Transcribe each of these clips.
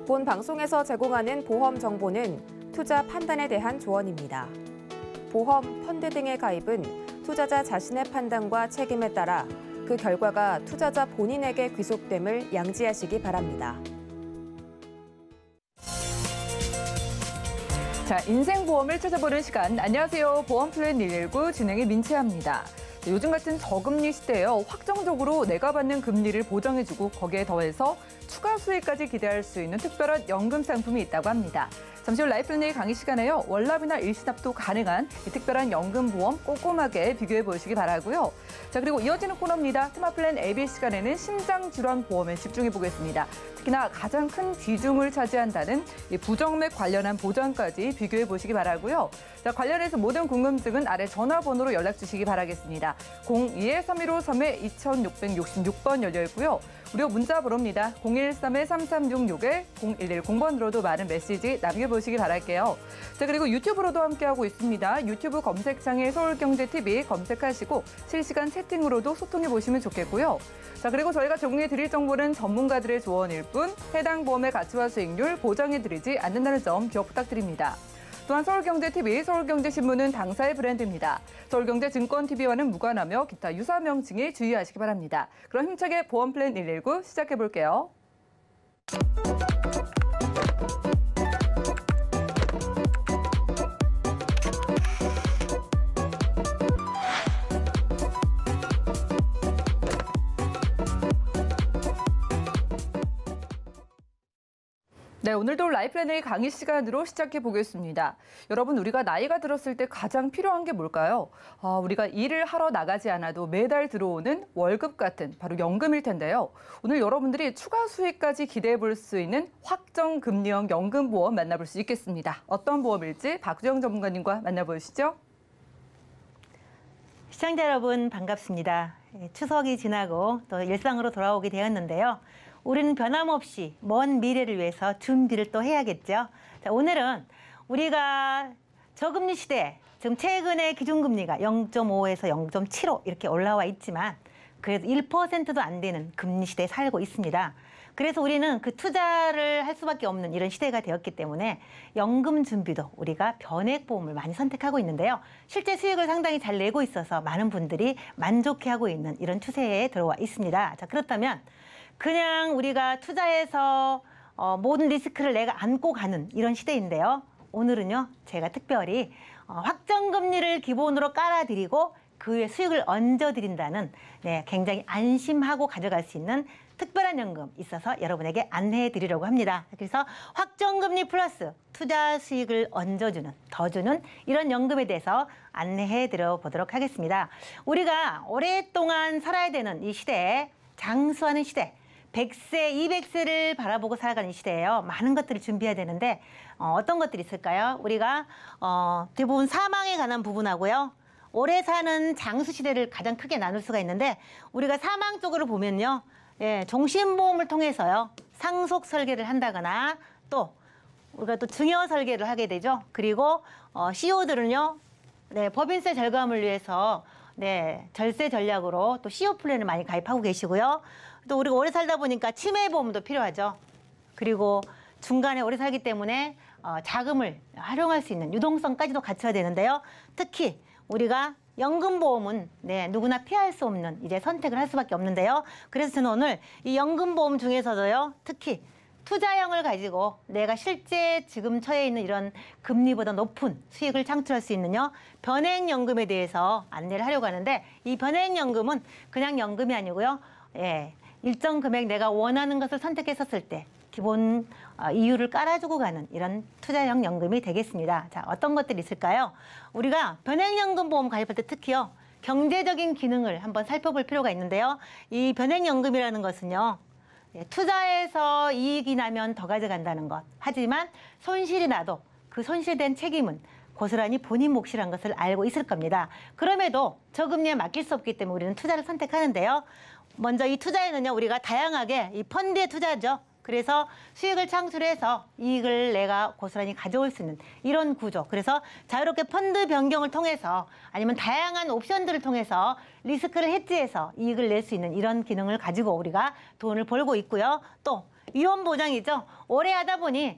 본 방송에서 제공하는 보험 정보는 투자 판단에 대한 조언입니다. 보험, 펀드 등의 가입은 투자자 자신의 판단과 책임에 따라 그 결과가 투자자 본인에게 귀속됨을 양지하시기 바랍니다. 자, 인생보험을 찾아보는 시간. 안녕하세요. 보험플랜 119 진행의 민채아입니다. 요즘 같은 저금리 시대에요. 확정적으로 내가 받는 금리를 보장해주고 거기에 더해서 추가 수익까지 기대할 수 있는 특별한 연금 상품이 있다고 합니다. 잠시 후 라이플랜 강의 시간에요. 월납이나 일시납도 가능한 이 특별한 연금보험 꼼꼼하게 비교해 보시기 바라고요. 자, 그리고 이어지는 코너입니다. 테마플랜 AB 시간에는 심장질환보험에 집중해 보겠습니다. 특히나 가장 큰 비중을 차지한다는 이 부정맥 관련한 보장까지 비교해 보시기 바라고요. 자, 관련해서 모든 궁금증은 아래 전화번호로 연락 주시기 바라겠습니다. 02-315-3-2666번 열려 있고요. 무료 문자 번호입니다. 013-3366-0110번으로도 많은 메시지 남겨보시기 바랄게요. 자, 그리고 유튜브로도 함께하고 있습니다. 유튜브 검색창에 서울경제TV 검색하시고 실시간 채팅으로도 소통해보시면 좋겠고요. 자, 그리고 저희가 제공해드릴 정보는 전문가들의 조언일 뿐 해당 보험의 가치와 수익률 보장해드리지 않는다는 점 기억 부탁드립니다. 또한 서울경제TV, 서울경제신문은 당사의 브랜드입니다. 서울경제증권TV와는 무관하며 기타 유사 명칭에 주의하시기 바랍니다. 그럼 힘차게 보험플랜 119 시작해볼게요. 네, 오늘도 라이플랜의 강의 시간으로 시작해 보겠습니다. 여러분, 우리가 나이가 들었을 때 가장 필요한 게 뭘까요? 우리가 일을 하러 나가지 않아도 매달 들어오는 월급 같은 바로 연금일 텐데요. 오늘 여러분들이 추가 수익까지 기대해 볼 수 있는 확정금리형 연금보험 만나볼 수 있겠습니다. 어떤 보험일지 박주영 전문가님과 만나보시죠. 시청자 여러분 반갑습니다. 추석이 지나고 또 일상으로 돌아오게 되었는데요. 우리는 변함없이 먼 미래를 위해서 준비를 또 해야겠죠. 자, 오늘은 우리가 저금리 시대, 지금 최근에 기준금리가 0.5에서 0.75 이렇게 올라와 있지만 그래도 1%도 안 되는 금리 시대에 살고 있습니다. 그래서 우리는 그 투자를 할 수밖에 없는 이런 시대가 되었기 때문에 연금 준비도 우리가 변액보험을 많이 선택하고 있는데요. 실제 수익을 상당히 잘 내고 있어서 많은 분들이 만족해하고 있는 이런 추세에 들어와 있습니다. 자, 그렇다면 그냥 우리가 투자해서 모든 리스크를 내가 안고 가는 이런 시대인데요. 오늘은요, 제가 특별히 확정금리를 기본으로 깔아드리고 그 후에 수익을 얹어드린다는 굉장히 안심하고 가져갈 수 있는 특별한 연금 있어서 여러분에게 안내해 드리려고 합니다. 그래서 확정금리 플러스 투자 수익을 얹어주는, 더 주는 이런 연금에 대해서 안내해 드려보도록 하겠습니다. 우리가 오랫동안 살아야 되는 이 시대에 장수하는 시대, 100세, 200세를 바라보고 살아가는 시대예요. 많은 것들을 준비해야 되는데 어떤 것들이 있을까요? 우리가 대부분 사망에 관한 부분하고요. 오래 사는 장수 시대를 가장 크게 나눌 수가 있는데 우리가 사망 쪽으로 보면요. 종신보험을 통해서요. 상속 설계를 한다거나 또 우리가 또 증여 설계를 하게 되죠. 그리고 CEO들은요. 법인세 절감을 위해서 절세 전략으로 또 CEO 플랜을 많이 가입하고 계시고요. 또 우리가 오래 살다 보니까 치매보험도 필요하죠. 그리고 중간에 오래 살기 때문에 자금을 활용할 수 있는 유동성까지도 갖춰야 되는데요. 특히 우리가 연금보험은 누구나 피할 수 없는 이제 선택을 할 수밖에 없는데요. 그래서 저는 오늘 이 연금보험 중에서도요. 특히 투자형을 가지고 내가 실제 지금 처해 있는 이런 금리보다 높은 수익을 창출할 수 있는요. 변액연금에 대해서 안내를 하려고 하는데 이 변액연금은 그냥 연금이 아니고요. 일정 금액 내가 원하는 것을 선택했었을 때 기본 이유를 깔아주고 가는 이런 투자형 연금이 되겠습니다. 자, 어떤 것들이 있을까요? 우리가 변액연금 보험 가입할 때 특히요. 경제적인 기능을 한번 살펴볼 필요가 있는데요. 이 변액연금이라는 것은요. 투자해서 이익이 나면 더 가져간다는 것. 하지만 손실이 나도 그 손실된 책임은 고스란히 본인 몫이라는 것을 알고 있을 겁니다. 그럼에도 저금리에 맡길 수 없기 때문에 우리는 투자를 선택하는데요. 먼저 이 투자에는요. 우리가 다양하게 이 펀드에 투자하죠. 그래서 수익을 창출해서 이익을 내가 고스란히 가져올 수 있는 이런 구조. 그래서 자유롭게 펀드 변경을 통해서 아니면 다양한 옵션들을 통해서 리스크를 해지해서 이익을 낼 수 있는 이런 기능을 가지고 우리가 돈을 벌고 있고요. 또 위험 보장이죠. 오래 하다 보니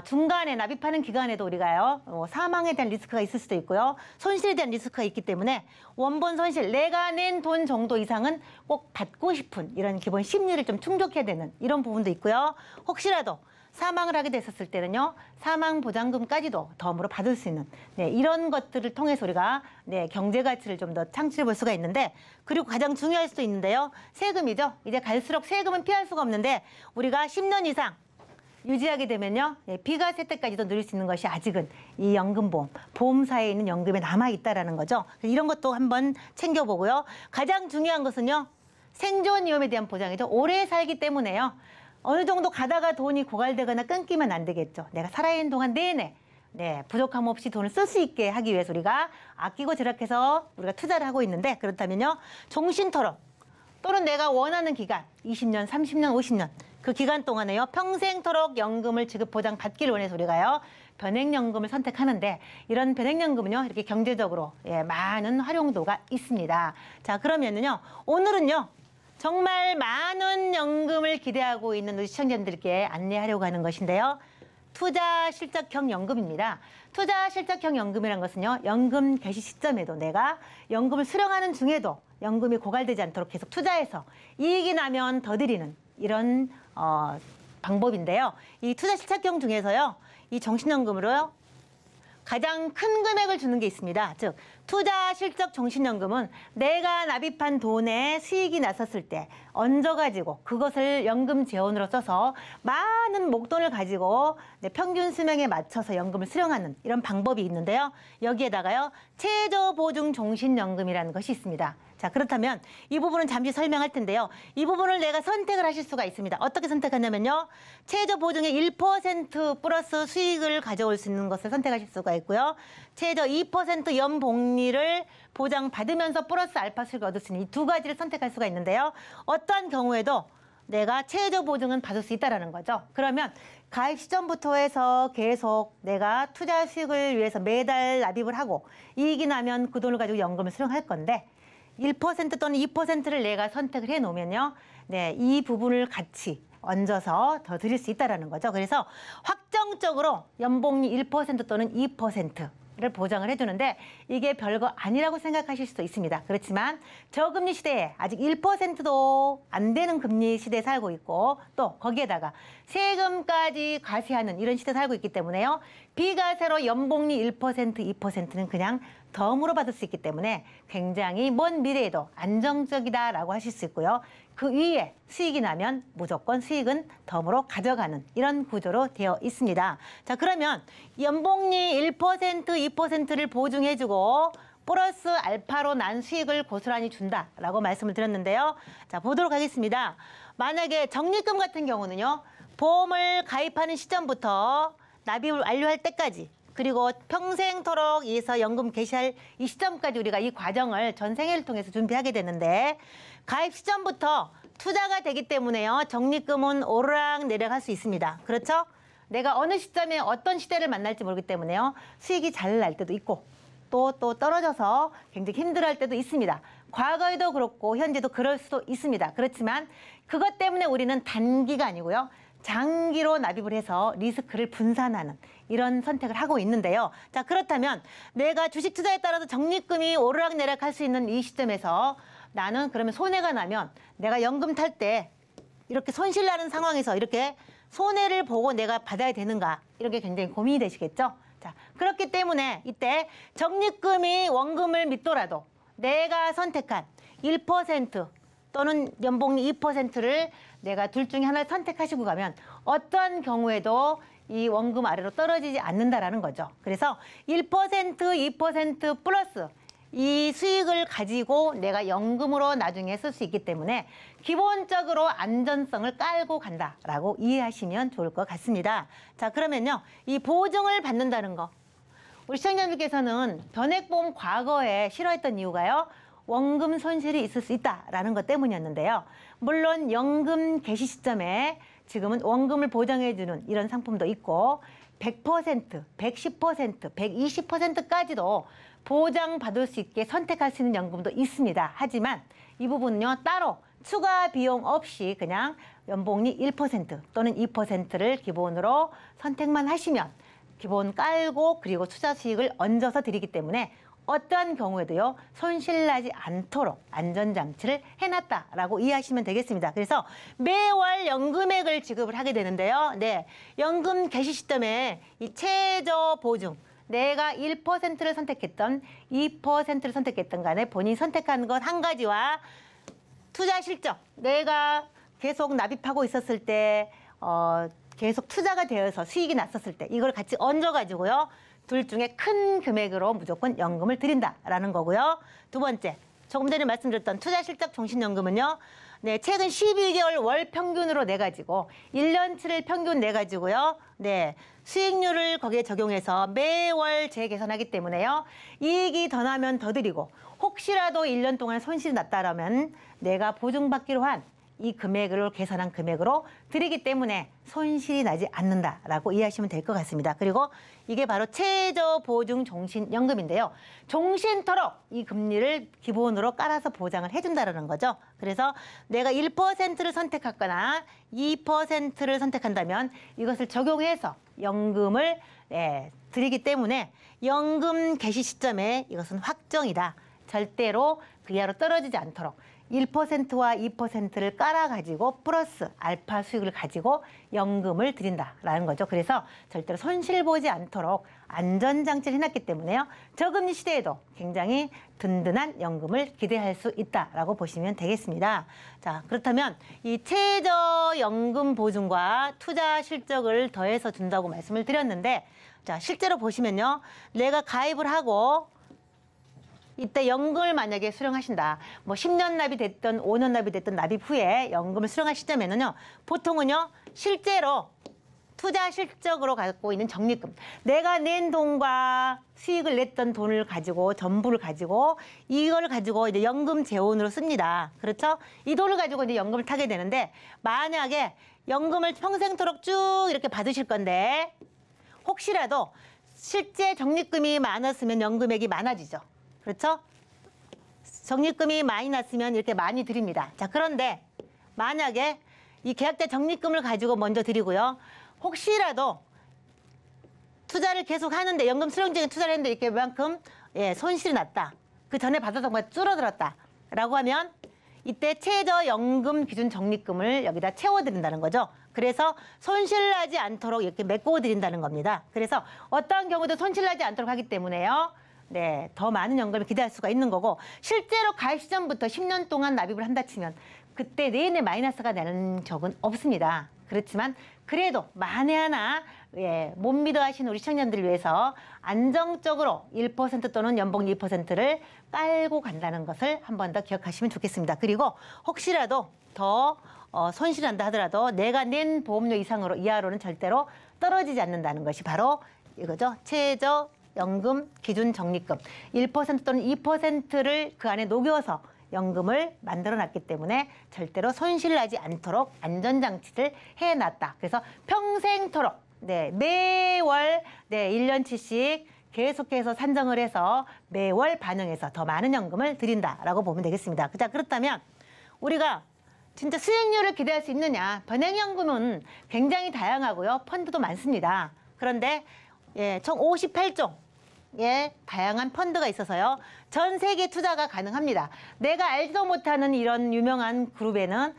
중간에 납입하는 기간에도 우리가요 사망에 대한 리스크가 있을 수도 있고요. 손실에 대한 리스크가 있기 때문에 원본 손실, 내가 낸 돈 정도 이상은 꼭 받고 싶은 이런 기본 심리를 좀 충족해야 되는 이런 부분도 있고요. 혹시라도 사망을 하게 됐었을 때는요, 사망보장금까지도 덤으로 받을 수 있는 이런 것들을 통해서 우리가 경제 가치를 좀 더 창출해 볼 수가 있는데, 그리고 가장 중요할 수도 있는데요. 세금이죠. 이제 갈수록 세금은 피할 수가 없는데 우리가 10년 이상 유지하게 되면요, 비과세 때까지도 누릴 수 있는 것이 아직은 이 연금보험, 보험사에 있는 연금에 남아있다라는 거죠. 이런 것도 한번 챙겨보고요. 가장 중요한 것은요, 생존 위험에 대한 보장이죠. 오래 살기 때문에요. 어느 정도 가다가 돈이 고갈되거나 끊기면 안 되겠죠. 내가 살아있는 동안 내내 부족함 없이 돈을 쓸 수 있게 하기 위해서 우리가 아끼고 절약해서 우리가 투자를 하고 있는데, 그렇다면요, 종신토록 또는 내가 원하는 기간 20년, 30년, 50년 그 기간 동안에요, 평생토록 연금을 지급 보장 받기를 원해서 우리가요 변액연금을 선택하는데, 이런 변액연금은요 이렇게 경제적으로 많은 활용도가 있습니다. 자, 그러면은요 오늘은요 정말 많은 연금을 기대하고 있는 우리 시청자님들께 안내하려고 하는 것인데요. 투자실적형 연금입니다. 투자실적형 연금이란 것은요, 연금 개시 시점에도 내가 연금을 수령하는 중에도 연금이 고갈되지 않도록 계속 투자해서 이익이 나면 더 드리는 이런 방법인데요. 이 투자실적형 중에서요, 이 정신연금으로요 가장 큰 금액을 주는 게 있습니다. 즉, 투자실적 정신연금은 내가 납입한 돈에 수익이 났었을 때 얹어가지고 그것을 연금 재원으로 써서 많은 목돈을 가지고 평균 수명에 맞춰서 연금을 수령하는 이런 방법이 있는데요. 여기에다가요, 최저보증 종신연금이라는 것이 있습니다. 자, 그렇다면 이 부분은 잠시 설명할 텐데요. 이 부분을 내가 선택을 하실 수가 있습니다. 어떻게 선택하냐면요, 최저보증의 1% 플러스 수익을 가져올 수 있는 것을 선택하실 수가 있고요. 최저 2% 연복리를 보장받으면서 플러스 알파 수익을 얻을 수 있는 이 두 가지를 선택할 수가 있는데요. 어떠한 경우에도 내가 최저 보증은 받을 수 있다는 거죠. 그러면 가입 시점부터 해서 계속 내가 투자 수익을 위해서 매달 납입을 하고 이익이 나면 그 돈을 가지고 연금을 수령할 건데, 1% 또는 2%를 내가 선택을 해놓으면요, 이 부분을 같이 얹어서 더 드릴 수 있다는 거죠. 그래서 확정적으로 연복리 1% 또는 2%를 보장을 해주는데, 이게 별거 아니라고 생각하실 수도 있습니다. 그렇지만 저금리 시대에 아직 1%도 안 되는 금리 시대에 살고 있고, 또 거기에다가 세금까지 과세하는 이런 시대에 살고 있기 때문에요, 비과세로 연복리 1%, 2%는 그냥 덤으로 받을 수 있기 때문에 굉장히 먼 미래에도 안정적이다라고 하실 수 있고요. 그 위에 수익이 나면 무조건 수익은 덤으로 가져가는 이런 구조로 되어 있습니다. 자, 그러면 연복리 1%, 2%를 보증해주고 플러스 알파로 난 수익을 고스란히 준다라고 말씀을 드렸는데요. 자, 보도록 하겠습니다. 만약에 적립금 같은 경우는요, 보험을 가입하는 시점부터 납입을 완료할 때까지, 그리고 평생토록 위해서 연금 개시할 이 시점까지 우리가 이 과정을 전생애를 통해서 준비하게 되는데, 가입 시점부터 투자가 되기 때문에요, 적립금은 오르락 내리락 할 수 있습니다. 그렇죠? 내가 어느 시점에 어떤 시대를 만날지 모르기 때문에요, 수익이 잘 날 때도 있고 또 떨어져서 굉장히 힘들어할 때도 있습니다. 과거에도 그렇고 현재도 그럴 수도 있습니다. 그렇지만 그것 때문에 우리는 단기가 아니고요, 장기로 납입을 해서 리스크를 분산하는 이런 선택을 하고 있는데요. 자, 그렇다면 내가 주식 투자에 따라서 적립금이 오르락내리락 할 수 있는 이 시점에서 나는 그러면 손해가 나면 내가 연금 탈 때 이렇게 손실 나는 상황에서 이렇게 손해를 보고 내가 받아야 되는가, 이런 게 굉장히 고민이 되시겠죠. 자, 그렇기 때문에 이때 적립금이 원금을 믿더라도 내가 선택한 1% 또는 연복리 2%를 내가 둘 중에 하나를 선택하시고 가면 어떠한 경우에도 이 원금 아래로 떨어지지 않는다라는 거죠. 그래서 1%, 2% 플러스 이 수익을 가지고 내가 연금으로 나중에 쓸 수 있기 때문에 기본적으로 안전성을 깔고 간다라고 이해하시면 좋을 것 같습니다. 자, 그러면요, 이 보증을 받는다는 거, 우리 시청자분들께서는 변액보험 과거에 싫어했던 이유가요, 원금 손실이 있을 수 있다라는 것 때문이었는데요. 물론 연금 개시 시점에 지금은 원금을 보장해주는 이런 상품도 있고 100%, 110%, 120%까지도 보장받을 수 있게 선택할 수 있는 연금도 있습니다. 하지만 이 부분은요, 따로 추가 비용 없이 그냥 연봉이 1% 또는 2%를 기본으로 선택만 하시면 기본 깔고 그리고 투자 수익을 얹어서 드리기 때문에 어떠한 경우에도요 손실나지 않도록 안전장치를 해놨다라고 이해하시면 되겠습니다. 그래서 매월 연금액을 지급을 하게 되는데요. 네, 연금 개시 시점에 이 최저 보증 내가 1%를 선택했던 2%를 선택했던 간에 본인이 선택한 것 한 가지와 투자 실적 내가 계속 납입하고 있었을 때 계속 투자가 되어서 수익이 났었을 때 이걸 같이 얹어가지고요. 둘 중에 큰 금액으로 무조건 연금을 드린다라는 거고요. 두 번째, 조금 전에 말씀드렸던 투자실적 종신연금은요. 네, 최근 12개월 월 평균으로 내가지고 1년치를 평균 내가지고요. 네, 수익률을 거기에 적용해서 매월 재계산하기 때문에요. 이익이 더 나면 더 드리고 혹시라도 1년 동안 손실이 났다라면 내가 보증받기로 한 이 금액을 계산한 금액으로 드리기 때문에 손실이 나지 않는다라고 이해하시면 될 것 같습니다. 그리고 이게 바로 최저 보증 종신연금인데요. 종신토록 이 금리를 기본으로 깔아서 보장을 해준다는 거죠. 그래서 내가 1%를 선택하거나 2%를 선택한다면 이것을 적용해서 연금을 드리기 때문에 연금 개시 시점에 이것은 확정이다. 절대로 그 이하로 떨어지지 않도록 1%와 2%를 깔아가지고 플러스 알파 수익을 가지고 연금을 드린다라는 거죠. 그래서 절대로 손실 보지 않도록 안전장치를 해놨기 때문에요. 저금리 시대에도 굉장히 든든한 연금을 기대할 수 있다라고 보시면 되겠습니다. 자, 그렇다면 이 최저연금 보증과 투자 실적을 더해서 준다고 말씀을 드렸는데 자, 실제로 보시면요. 내가 가입을 하고 이때 연금을 만약에 수령하신다. 뭐 10년 납이 됐든 5년 납이 됐든 납입 후에 연금을 수령할 시점에는요. 보통은요. 실제로 투자 실적으로 갖고 있는 적립금. 내가 낸 돈과 수익을 냈던 돈을 가지고 전부를 가지고 이걸 가지고 이제 연금 재원으로 씁니다. 그렇죠? 이 돈을 가지고 이제 연금을 타게 되는데 만약에 연금을 평생토록 쭉 이렇게 받으실 건데 혹시라도 실제 적립금이 많았으면 연금액이 많아지죠. 그렇죠? 적립금이 많이 났으면 이렇게 많이 드립니다. 자, 그런데 만약에 이 계약자 적립금을 가지고 먼저 드리고요. 혹시라도 투자를 계속 하는데 연금 수령적인 투자를 했는데 이렇게 만큼 손실이 났다. 그 전에 받았던 것보다 줄어들었다. 라고 하면 이때 최저연금 기준 적립금을 여기다 채워드린다는 거죠. 그래서 손실나지 않도록 이렇게 메꿔드린다는 겁니다. 그래서 어떠한 경우도 손실나지 않도록 하기 때문에요. 네, 더 많은 연금을 기대할 수가 있는 거고 실제로 가입 시점부터 10년 동안 납입을 한다 치면 그때 내내 마이너스가 나는 적은 없습니다. 그렇지만 그래도 만에 하나 못 믿어 하시는 우리 시청자들을 위해서 안정적으로 1% 또는 연봉 2%를 깔고 간다는 것을 한 번 더 기억하시면 좋겠습니다. 그리고 혹시라도 더 손실이 난다 하더라도 내가 낸 보험료 이상으로 이하로는 절대로 떨어지지 않는다는 것이 바로 이거죠. 최저 연금 기준 적립금 1% 또는 2%를 그 안에 녹여서 연금을 만들어놨기 때문에 절대로 손실나지 않도록 안전장치를 해놨다. 그래서 평생토록 매월 1년치씩 계속해서 산정을 해서 매월 반영해서 더 많은 연금을 드린다라고 보면 되겠습니다. 자, 그렇다면 우리가 진짜 수익률을 기대할 수 있느냐? 변액연금은 굉장히 다양하고요. 펀드도 많습니다. 그런데 총 58종 다양한 펀드가 있어서요. 전 세계 투자가 가능합니다. 내가 알지도 못하는 이런 유명한 그룹에는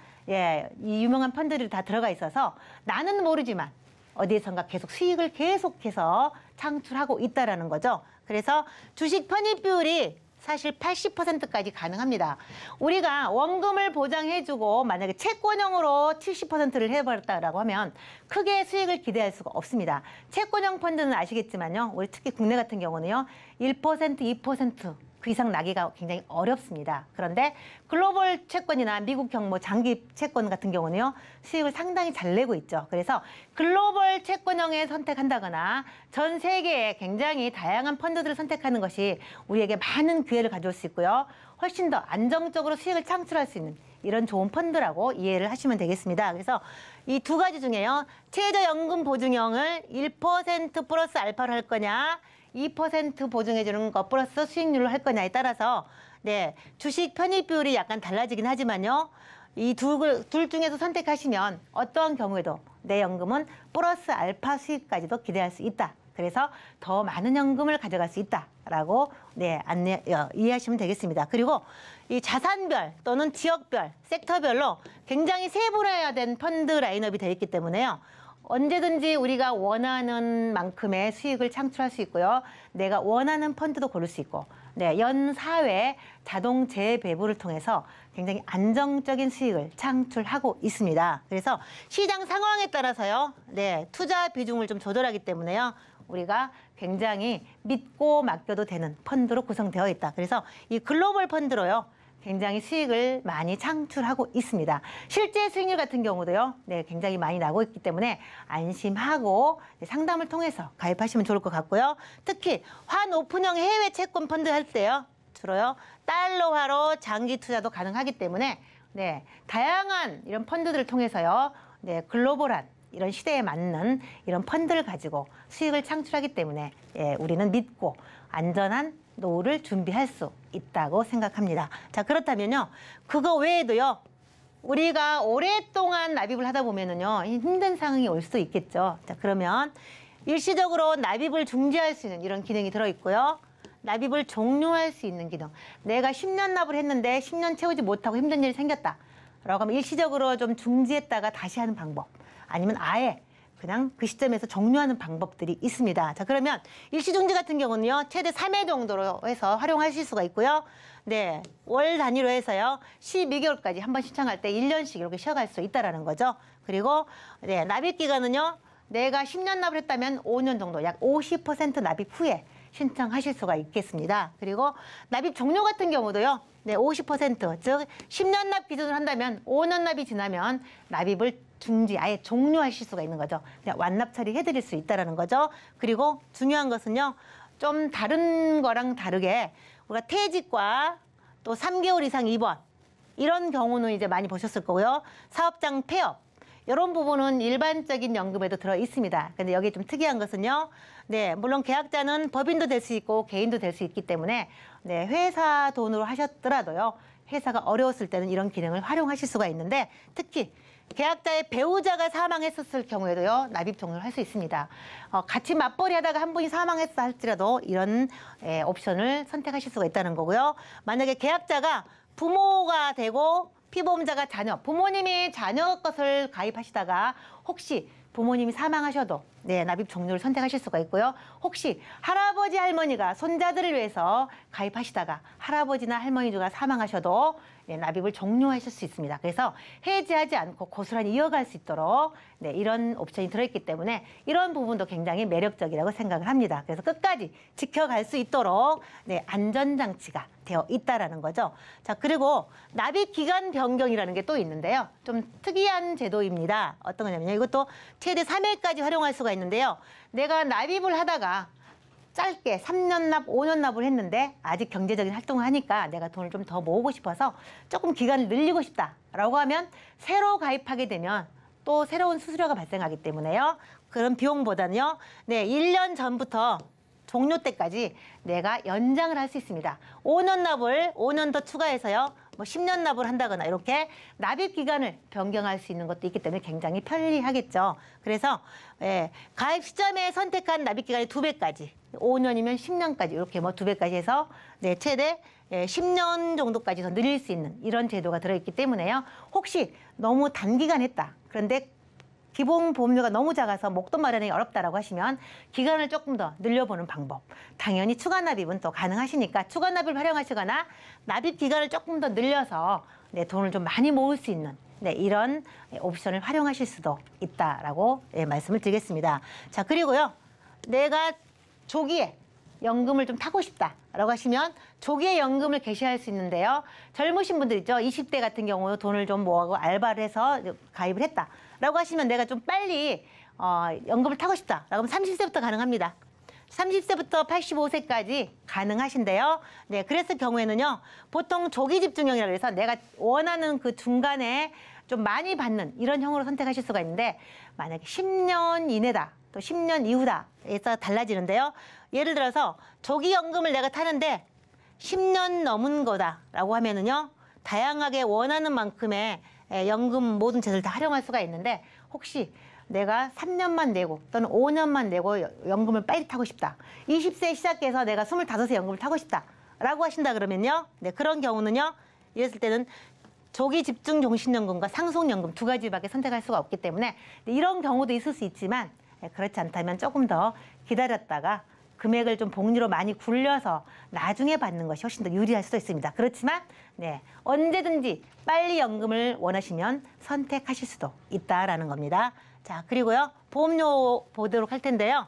이 유명한 펀드들이 다 들어가 있어서 나는 모르지만 어디에선가 계속 수익을 계속해서 창출하고 있다라는 거죠. 그래서 주식 편입 비율이 사실 80%까지 가능합니다. 우리가 원금을 보장해주고 만약에 채권형으로 70%를 해버렸다라고 하면 크게 수익을 기대할 수가 없습니다. 채권형 펀드는 아시겠지만요. 우리 특히 국내 같은 경우는요. 1%, 2% 그 이상 나기가 굉장히 어렵습니다. 그런데 글로벌 채권이나 미국형 장기 채권 같은 경우는요. 수익을 상당히 잘 내고 있죠. 그래서 글로벌 채권형에 선택한다거나 전 세계에 굉장히 다양한 펀드들을 선택하는 것이 우리에게 많은 기회를 가져올 수 있고요. 훨씬 더 안정적으로 수익을 창출할 수 있는 이런 좋은 펀드라고 이해를 하시면 되겠습니다. 그래서 이 두 가지 중에요. 최저연금 보증형을 1% 플러스 알파를 할 거냐 2% 보증해주는 것 플러스 수익률을 할 거냐에 따라서 주식 편입 비율이 약간 달라지긴 하지만요. 이 둘 중에서 선택하시면 어떠한 경우에도 내 연금은 플러스 알파 수익까지도 기대할 수 있다. 그래서 더 많은 연금을 가져갈 수 있다라고 이해하시면 되겠습니다. 그리고 이 자산별 또는 지역별, 섹터별로 굉장히 세분화된 펀드 라인업이 되어 있기 때문에요. 언제든지 우리가 원하는 만큼의 수익을 창출할 수 있고요. 내가 원하는 펀드도 고를 수 있고, 연사회 자동 재배분을 통해서 굉장히 안정적인 수익을 창출하고 있습니다. 그래서 시장 상황에 따라서요, 투자 비중을 좀 조절하기 때문에요. 우리가 굉장히 믿고 맡겨도 되는 펀드로 구성되어 있다. 그래서 이 글로벌 펀드로요, 굉장히 수익을 많이 창출하고 있습니다. 실제 수익률 같은 경우도요, 굉장히 많이 나고 있기 때문에 안심하고 상담을 통해서 가입하시면 좋을 것 같고요. 특히 환오픈형 해외 채권 펀드 할 때요, 주로요, 달러화로 장기 투자도 가능하기 때문에 다양한 이런 펀드들을 통해서요, 글로벌한 이런 시대에 맞는 이런 펀드를 가지고 수익을 창출하기 때문에 우리는 믿고 안전한 노후를 준비할 수 있다고 생각합니다. 자, 그렇다면요, 그거 외에도요, 우리가 오랫동안 납입을 하다 보면은요, 힘든 상황이 올 수도 있겠죠. 자, 그러면 일시적으로 납입을 중지할 수 있는 이런 기능이 들어있고요. 납입을 종료할 수 있는 기능. 내가 10년 납을 했는데 10년 채우지 못하고 힘든 일이 생겼다 라고 하면 일시적으로 좀 중지했다가 다시 하는 방법. 아니면 아예 그냥 그 시점에서 종료하는 방법들이 있습니다. 자, 그러면 일시중지 같은 경우는요, 최대 3회 정도로 해서 활용하실 수가 있고요. 월 단위로 해서요, 12개월까지 한 번 신청할 때 1년씩 이렇게 쉬어갈 수 있다는 거죠. 그리고 납입 기간은요, 내가 10년 납을 했다면 5년 정도, 약 50% 납입 후에 신청하실 수가 있겠습니다. 그리고 납입 종료 같은 경우도요, 50%, 즉 10년 납 기준으로 한다면 5년 납이 지나면 납입을 중지, 아예 종료하실 수가 있는 거죠. 그냥 완납 처리해드릴 수 있다는 거죠. 그리고 중요한 것은요, 좀 다른 거랑 다르게 우리가 퇴직과 또 3개월 이상 입원, 이런 경우는 이제 많이 보셨을 거고요. 사업장 폐업, 이런 부분은 일반적인 연금에도 들어 있습니다. 근데 여기 좀 특이한 것은요, 물론 계약자는 법인도 될 수 있고 개인도 될 수 있기 때문에 회사 돈으로 하셨더라도요, 회사가 어려웠을 때는 이런 기능을 활용하실 수가 있는데, 특히 계약자의 배우자가 사망했었을 경우에도요, 납입 종료를 할 수 있습니다. 같이 맞벌이 하다가 한 분이 사망했다 할지라도 이런 옵션을 선택하실 수가 있다는 거고요. 만약에 계약자가 부모가 되고 피보험자가 자녀, 부모님이 자녀 것을 가입하시다가 혹시 부모님이 사망하셔도 납입 종료를 선택하실 수가 있고요. 혹시 할아버지, 할머니가 손자들을 위해서 가입하시다가 할아버지나 할머니가 사망하셔도 납입을 종료하실 수 있습니다. 그래서 해지하지 않고 고스란히 이어갈 수 있도록 이런 옵션이 들어있기 때문에 이런 부분도 굉장히 매력적이라고 생각을 합니다. 그래서 끝까지 지켜갈 수 있도록 안전장치가 되어 있다라는 거죠. 자, 그리고 납입 기간 변경이라는 게 또 있는데요. 좀 특이한 제도입니다. 어떤 거냐면요, 이것도 최대 3회까지 활용할 수가 있는데요. 내가 납입을 하다가 짧게 3년 납, 5년 납을 했는데 아직 경제적인 활동을 하니까 내가 돈을 좀 더 모으고 싶어서 조금 기간을 늘리고 싶다라고 하면 새로 가입하게 되면 또 새로운 수수료가 발생하기 때문에요. 그런 비용보다는요, 1년 전부터 종료 때까지 내가 연장을 할 수 있습니다. 5년 납을 5년 더 추가해서요, 10년 납을 한다거나 이렇게 납입 기간을 변경할 수 있는 것도 있기 때문에 굉장히 편리하겠죠. 그래서 가입 시점에 선택한 납입 기간이 2배까지, 5년이면 10년까지 이렇게 2배까지 해서 최대 10년 정도까지 더 늘릴 수 있는 이런 제도가 들어있기 때문에요. 혹시 너무 단기간 했다, 그런데 기본 보험료가 너무 작아서 목돈 마련이 어렵다라고 하시면 기간을 조금 더 늘려보는 방법. 당연히 추가 납입은 또 가능하시니까 추가 납입을 활용하시거나 납입 기간을 조금 더 늘려서 돈을 좀 많이 모을 수 있는 이런 옵션을 활용하실 수도 있다라고 말씀을 드리겠습니다. 자, 그리고요, 내가 조기에 연금을 좀 타고 싶다라고 하시면 조기에 연금을 개시할 수 있는데요. 젊으신 분들 있죠. 20대 같은 경우 돈을 좀 모아고 알바를 해서 가입을 했다라고 하시면 내가 좀 빨리 연금을 타고 싶다라고 하면 30세부터 가능합니다. 30세부터 85세까지 가능하신데요. 그랬을 경우에는요, 보통 조기 집중형이라고 해서 내가 원하는 그 중간에 좀 많이 받는 이런 형으로 선택하실 수가 있는데, 만약에 10년 이내다, 또 10년 이후다 해서 달라지는데요. 예를 들어서 조기연금을 내가 타는데 10년 넘은 거다라고 하면은요, 다양하게 원하는 만큼의 연금 모든 제도를 다 활용할 수가 있는데 혹시 내가 3년만 내고 또는 5년만 내고 연금을 빨리 타고 싶다. 20세 시작해서 내가 25세 연금을 타고 싶다. 라고 하신다 그러면요. 네, 그런 경우는요. 이랬을 때는 조기 집중 종신연금과 상속연금 두 가지밖에 선택할 수가 없기 때문에 이런 경우도 있을 수 있지만 그렇지 않다면 조금 더 기다렸다가 금액을 좀 복리로 많이 굴려서 나중에 받는 것이 훨씬 더 유리할 수도 있습니다. 그렇지만 네, 언제든지 빨리 연금을 원하시면 선택하실 수도 있다라는 겁니다. 자, 그리고요. 보험료 보도록 할 텐데요.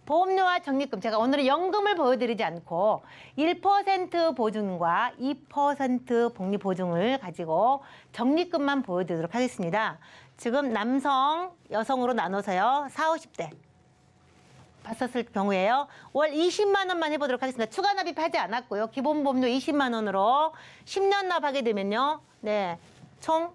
보험료와 적립금, 제가 오늘은 연금을 보여드리지 않고 1% 보증과 2% 복리 보증을 가지고 적립금만 보여드리도록 하겠습니다. 지금 남성, 여성으로 나눠서요. 40, 50대 봤었을 경우에요. 월 20만 원만 해보도록 하겠습니다. 추가 납입하지 않았고요. 기본 보험료 20만 원으로 10년 납하게 되면요. 네, 총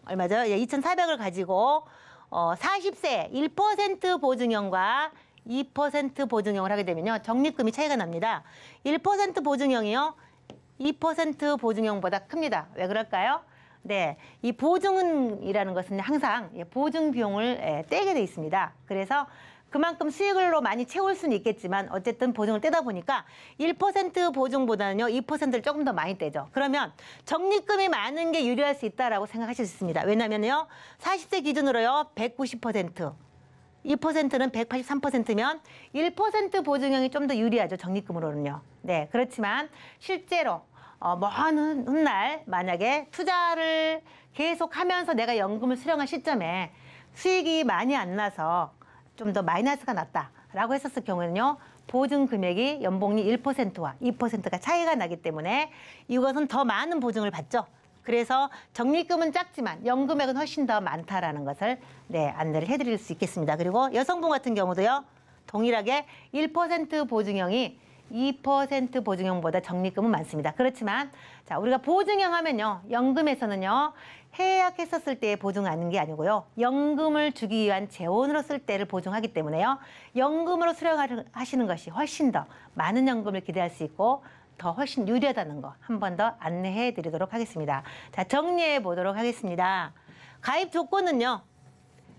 얼마죠? 예, 2,400을 가지고 40세 1% 보증형과 2% 보증형을 하게 되면요. 적립금이 차이가 납니다. 1% 보증형이요. 2% 보증형보다 큽니다. 왜 그럴까요? 네, 이 보증이라는 것은 항상 보증 비용을 떼게 돼 있습니다. 그래서 그만큼 수익으로 많이 채울 수는 있겠지만 어쨌든 보증을 떼다 보니까 1% 보증보다는요 2%를 조금 더 많이 떼죠. 그러면 적립금이 많은 게 유리할 수 있다라고 생각하실 수 있습니다. 왜냐면요 40세 기준으로요 190%, 2%는 183%면 1% 보증형이 좀 더 유리하죠. 적립금으로는요. 네, 그렇지만 실제로 먼 훗날 만약에 투자를 계속하면서 내가 연금을 수령할 시점에 수익이 많이 안 나서 좀 더 마이너스가 났다라고 했었을 경우에는요. 보증 금액이 연봉이 1%와 2%가 차이가 나기 때문에 이것은 더 많은 보증을 받죠. 그래서 적립금은 작지만 연금액은 훨씬 더 많다라는 것을 안내를 해드릴 수 있겠습니다. 그리고 여성분 같은 경우도요. 동일하게 1% 보증형이 2% 보증형보다 적립금은 많습니다. 그렇지만 자 우리가 보증형 하면요. 연금에서는요. 해약했었을 때에 보증하는 게 아니고요. 연금을 주기 위한 재원으로 쓸 때를 보증하기 때문에요. 연금으로 수령하시는 것이 훨씬 더 많은 연금을 기대할 수 있고 더 훨씬 유리하다는 거 한 번 더 안내해 드리도록 하겠습니다. 자, 정리해 보도록 하겠습니다. 가입 조건은요.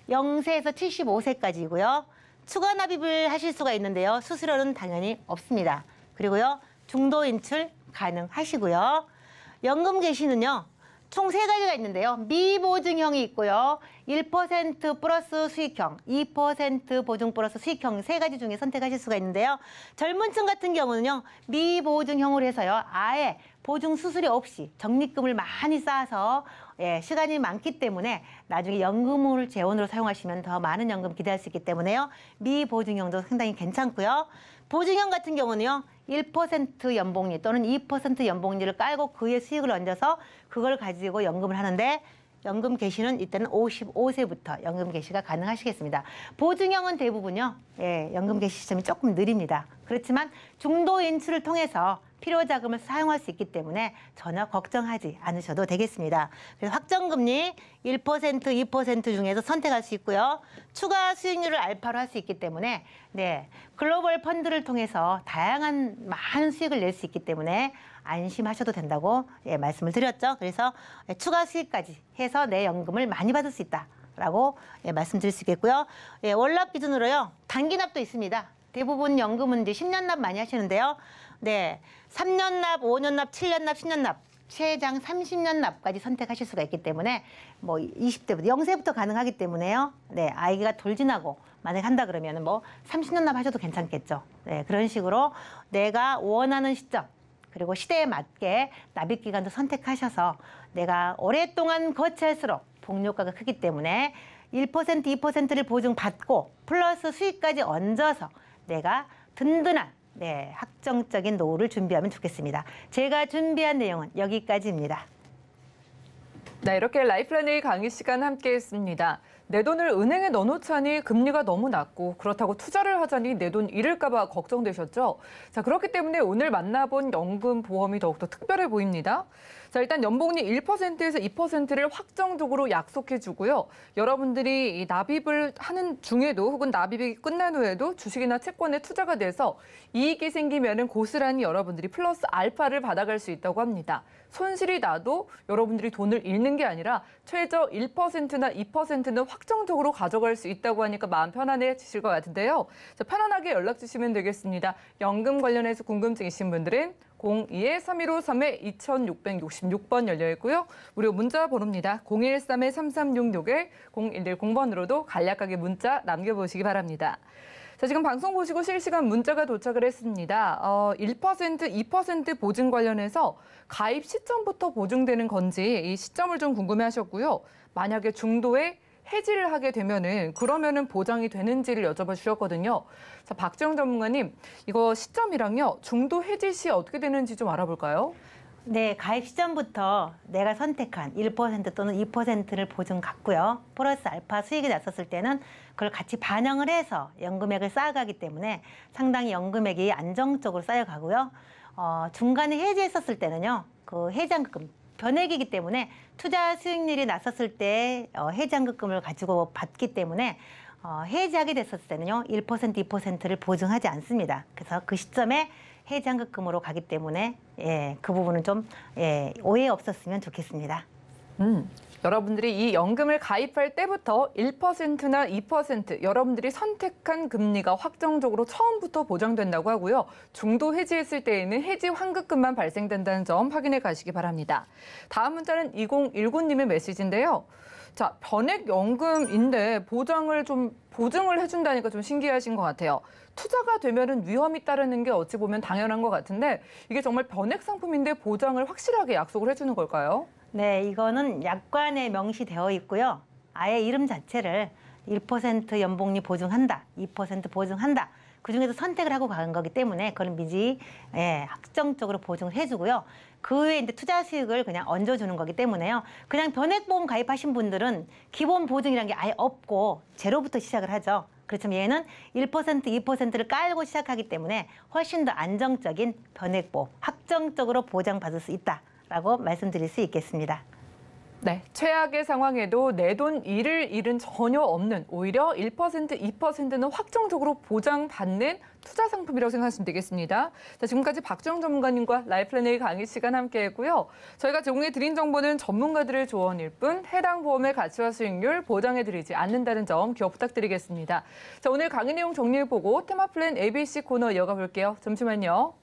0세에서 75세까지이고요. 추가 납입을 하실 수가 있는데요. 수수료는 당연히 없습니다. 그리고요. 중도 인출 가능하시고요. 연금 개시는요. 총 3가지가 있는데요. 미보증형이 있고요. 1% 플러스 수익형, 2% 보증 플러스 수익형 3가지 중에 선택하실 수가 있는데요. 젊은 층 같은 경우는요. 미보증형으로 해서요. 아예 보증 수수료 없이 적립금을 많이 쌓아서 시간이 많기 때문에 나중에 연금을 재원으로 사용하시면 더 많은 연금 기대할 수 있기 때문에요. 미보증형도 상당히 괜찮고요. 보증형 같은 경우는요. 1% 연봉리 또는 2% 연봉리를 깔고 그의 수익을 얹어서 그걸 가지고 연금을 하는데 연금 개시는 이때는 55세부터 연금 개시가 가능하시겠습니다. 보증형은 대부분요. 연금 개시 시점이 조금 느립니다. 그렇지만 중도 인출을 통해서 필요 자금을 사용할 수 있기 때문에 전혀 걱정하지 않으셔도 되겠습니다. 그래서 확정금리 1%, 2% 중에서 선택할 수 있고요. 추가 수익률을 알파로 할 수 있기 때문에 글로벌 펀드를 통해서 다양한 많은 수익을 낼 수 있기 때문에 안심하셔도 된다고 말씀을 드렸죠. 그래서 추가 수익까지 해서 내 연금을 많이 받을 수 있다라고 말씀드릴 수 있겠고요. 월납 기준으로요. 단기납도 있습니다. 대부분 연금은 이제 10년 납 많이 하시는데요. 3년 납, 5년 납, 7년 납, 10년 납, 최장 30년 납까지 선택하실 수가 있기 때문에 뭐 20대부터 0세부터 가능하기 때문에요. 아이가 돌진하고 만약 한다 그러면 뭐 30년 납 하셔도 괜찮겠죠. 그런 식으로 내가 원하는 시점 그리고 시대에 맞게 납입 기간도 선택하셔서 내가 오랫동안 거치할수록 복리효과가 크기 때문에 1%, 2%를 보증받고 플러스 수익까지 얹어서 내가 든든한 확정적인 노후를 준비하면 좋겠습니다. 제가 준비한 내용은 여기까지입니다. 네, 이렇게 라이플랜의 강의 시간 함께했습니다. 내 돈을 은행에 넣어놓자니 금리가 너무 낮고 그렇다고 투자를 하자니 내 돈 잃을까 봐 걱정되셨죠? 자, 그렇기 때문에 오늘 만나본 연금 보험이 더욱더 특별해 보입니다. 자, 일단 연봉리 1%에서 2%를 확정적으로 약속해 주고요. 여러분들이 이 납입을 하는 중에도 혹은 납입이 끝난 후에도 주식이나 채권에 투자가 돼서 이익이 생기면은 고스란히 여러분들이 플러스 알파를 받아갈 수 있다고 합니다. 손실이 나도 여러분들이 돈을 잃는 게 아니라 최저 1%나 2%는 확정적으로 가져갈 수 있다고 하니까 마음 편안해지실 것 같은데요. 자, 편안하게 연락 주시면 되겠습니다. 연금 관련해서 궁금증 있으신 분들은 02-3153-2666번 열려 있고요. 무료 문자 번호입니다. 013-3366에 0110번으로도 간략하게 문자 남겨보시기 바랍니다. 자, 지금 방송 보시고 실시간 문자가 도착을 했습니다. 1%, 2% 보증 관련해서 가입 시점부터 보증되는 건지 이 시점을 좀 궁금해하셨고요. 만약에 중도에 해지를 하게 되면은 그러면은 보장이 되는지를 여쭤봐 주셨거든요. 자, 박재영 전문가님, 이거 시점이랑요 중도 해지 시 어떻게 되는지 좀 알아볼까요? 네, 가입 시점부터 내가 선택한 1% 또는 2%를 보증 갖고요. 플러스 알파 수익이 났었을 때는 그걸 같이 반영을 해서 연금액을 쌓아가기 때문에 상당히 연금액이 안정적으로 쌓여가고요. 중간에 해지했었을 때는요, 그 해지환급금, 변액이기 때문에 투자 수익률이 났었을 때 해지환급금을 가지고 받기 때문에 해지하게 됐었을 때는요, 1%, 2%를 보증하지 않습니다. 그래서 그 시점에 해지환급금으로 가기 때문에 그 부분은 좀 오해 없었으면 좋겠습니다. 여러분들이 이 연금을 가입할 때부터 1%나 2% 여러분들이 선택한 금리가 확정적으로 처음부터 보장된다고 하고요. 중도 해지했을 때에는 해지 환급금만 발생된다는 점 확인해 가시기 바랍니다. 다음 문자는 2019님의 메시지인데요. 자, 변액연금인데 보증을 해준다니까 좀 신기하신 것 같아요. 투자가 되면은 위험이 따르는 게 어찌 보면 당연한 것 같은데 이게 정말 변액 상품인데 보장을 확실하게 약속을 해주는 걸까요? 네, 이거는 약관에 명시되어 있고요. 아예 이름 자체를 1% 연봉리 보증한다, 2% 보증한다. 그중에서 선택을 하고 가는 거기 때문에 그걸 미리 확정적으로 보증을 해주고요. 그 외에 이제 투자 수익을 그냥 얹어주는 거기 때문에요. 그냥 변액보험 가입하신 분들은 기본 보증이라는 게 아예 없고 제로부터 시작을 하죠. 그렇지만 얘는 1%, 2%를 깔고 시작하기 때문에 훨씬 더 안정적인 변액보험, 확정적으로 보장받을 수 있다라고 말씀드릴 수 있겠습니다. 네, 최악의 상황에도 내 돈 잃을 일은 전혀 없는 오히려 1%, 2%는 확정적으로 보장받는 투자 상품이라고 생각하시면 되겠습니다. 자, 지금까지 박재영 전문가님과 라이플랜의 강의 시간 함께했고요. 저희가 제공해드린 정보는 전문가들의 조언일 뿐 해당 보험의 가치와 수익률 보장해드리지 않는다는 점 기억 부탁드리겠습니다. 자, 오늘 강의 내용 정리해보고 테마플랜 ABC 코너 이어가 볼게요. 잠시만요.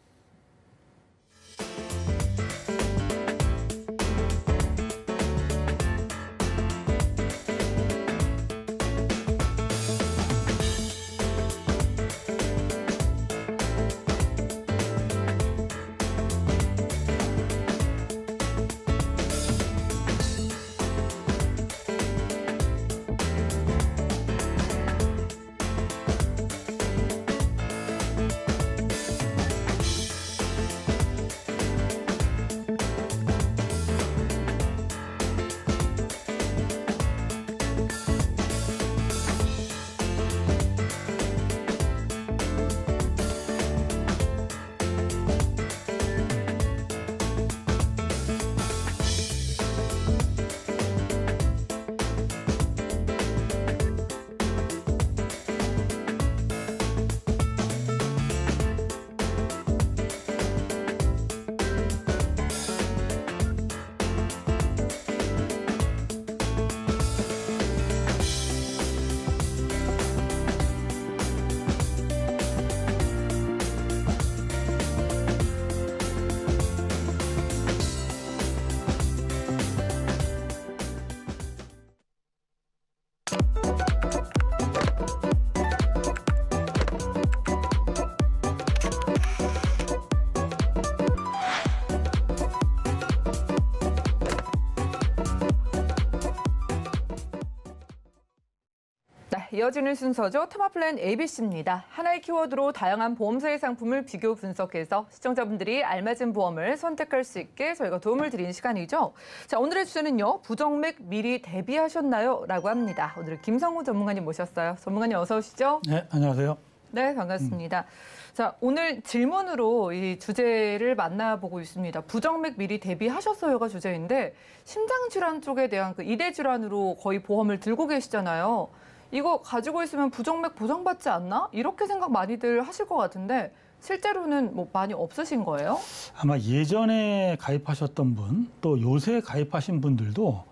이어지는 순서죠. 테마플랜 ABC입니다. 하나의 키워드로 다양한 보험사의 상품을 비교 분석해서 시청자분들이 알맞은 보험을 선택할 수 있게 저희가 도움을 드리는 시간이죠. 자, 오늘의 주제는요. 부정맥 미리 대비하셨나요? 라고 합니다. 오늘 김성우 전문가님 모셨어요. 전문가님 어서 오시죠. 네, 안녕하세요. 네, 반갑습니다. 자, 오늘 질문으로 이 주제를 만나보고 있습니다. 부정맥 미리 대비하셨어요가 주제인데 심장질환 쪽에 대한 그 이대 질환으로 거의 보험을 들고 계시잖아요. 이거 가지고 있으면 부정맥 보장받지 않나? 이렇게 생각 많이들 하실 것 같은데 실제로는 뭐 많이 없으신 거예요? 아마 예전에 가입하셨던 분, 또 요새 가입하신 분들도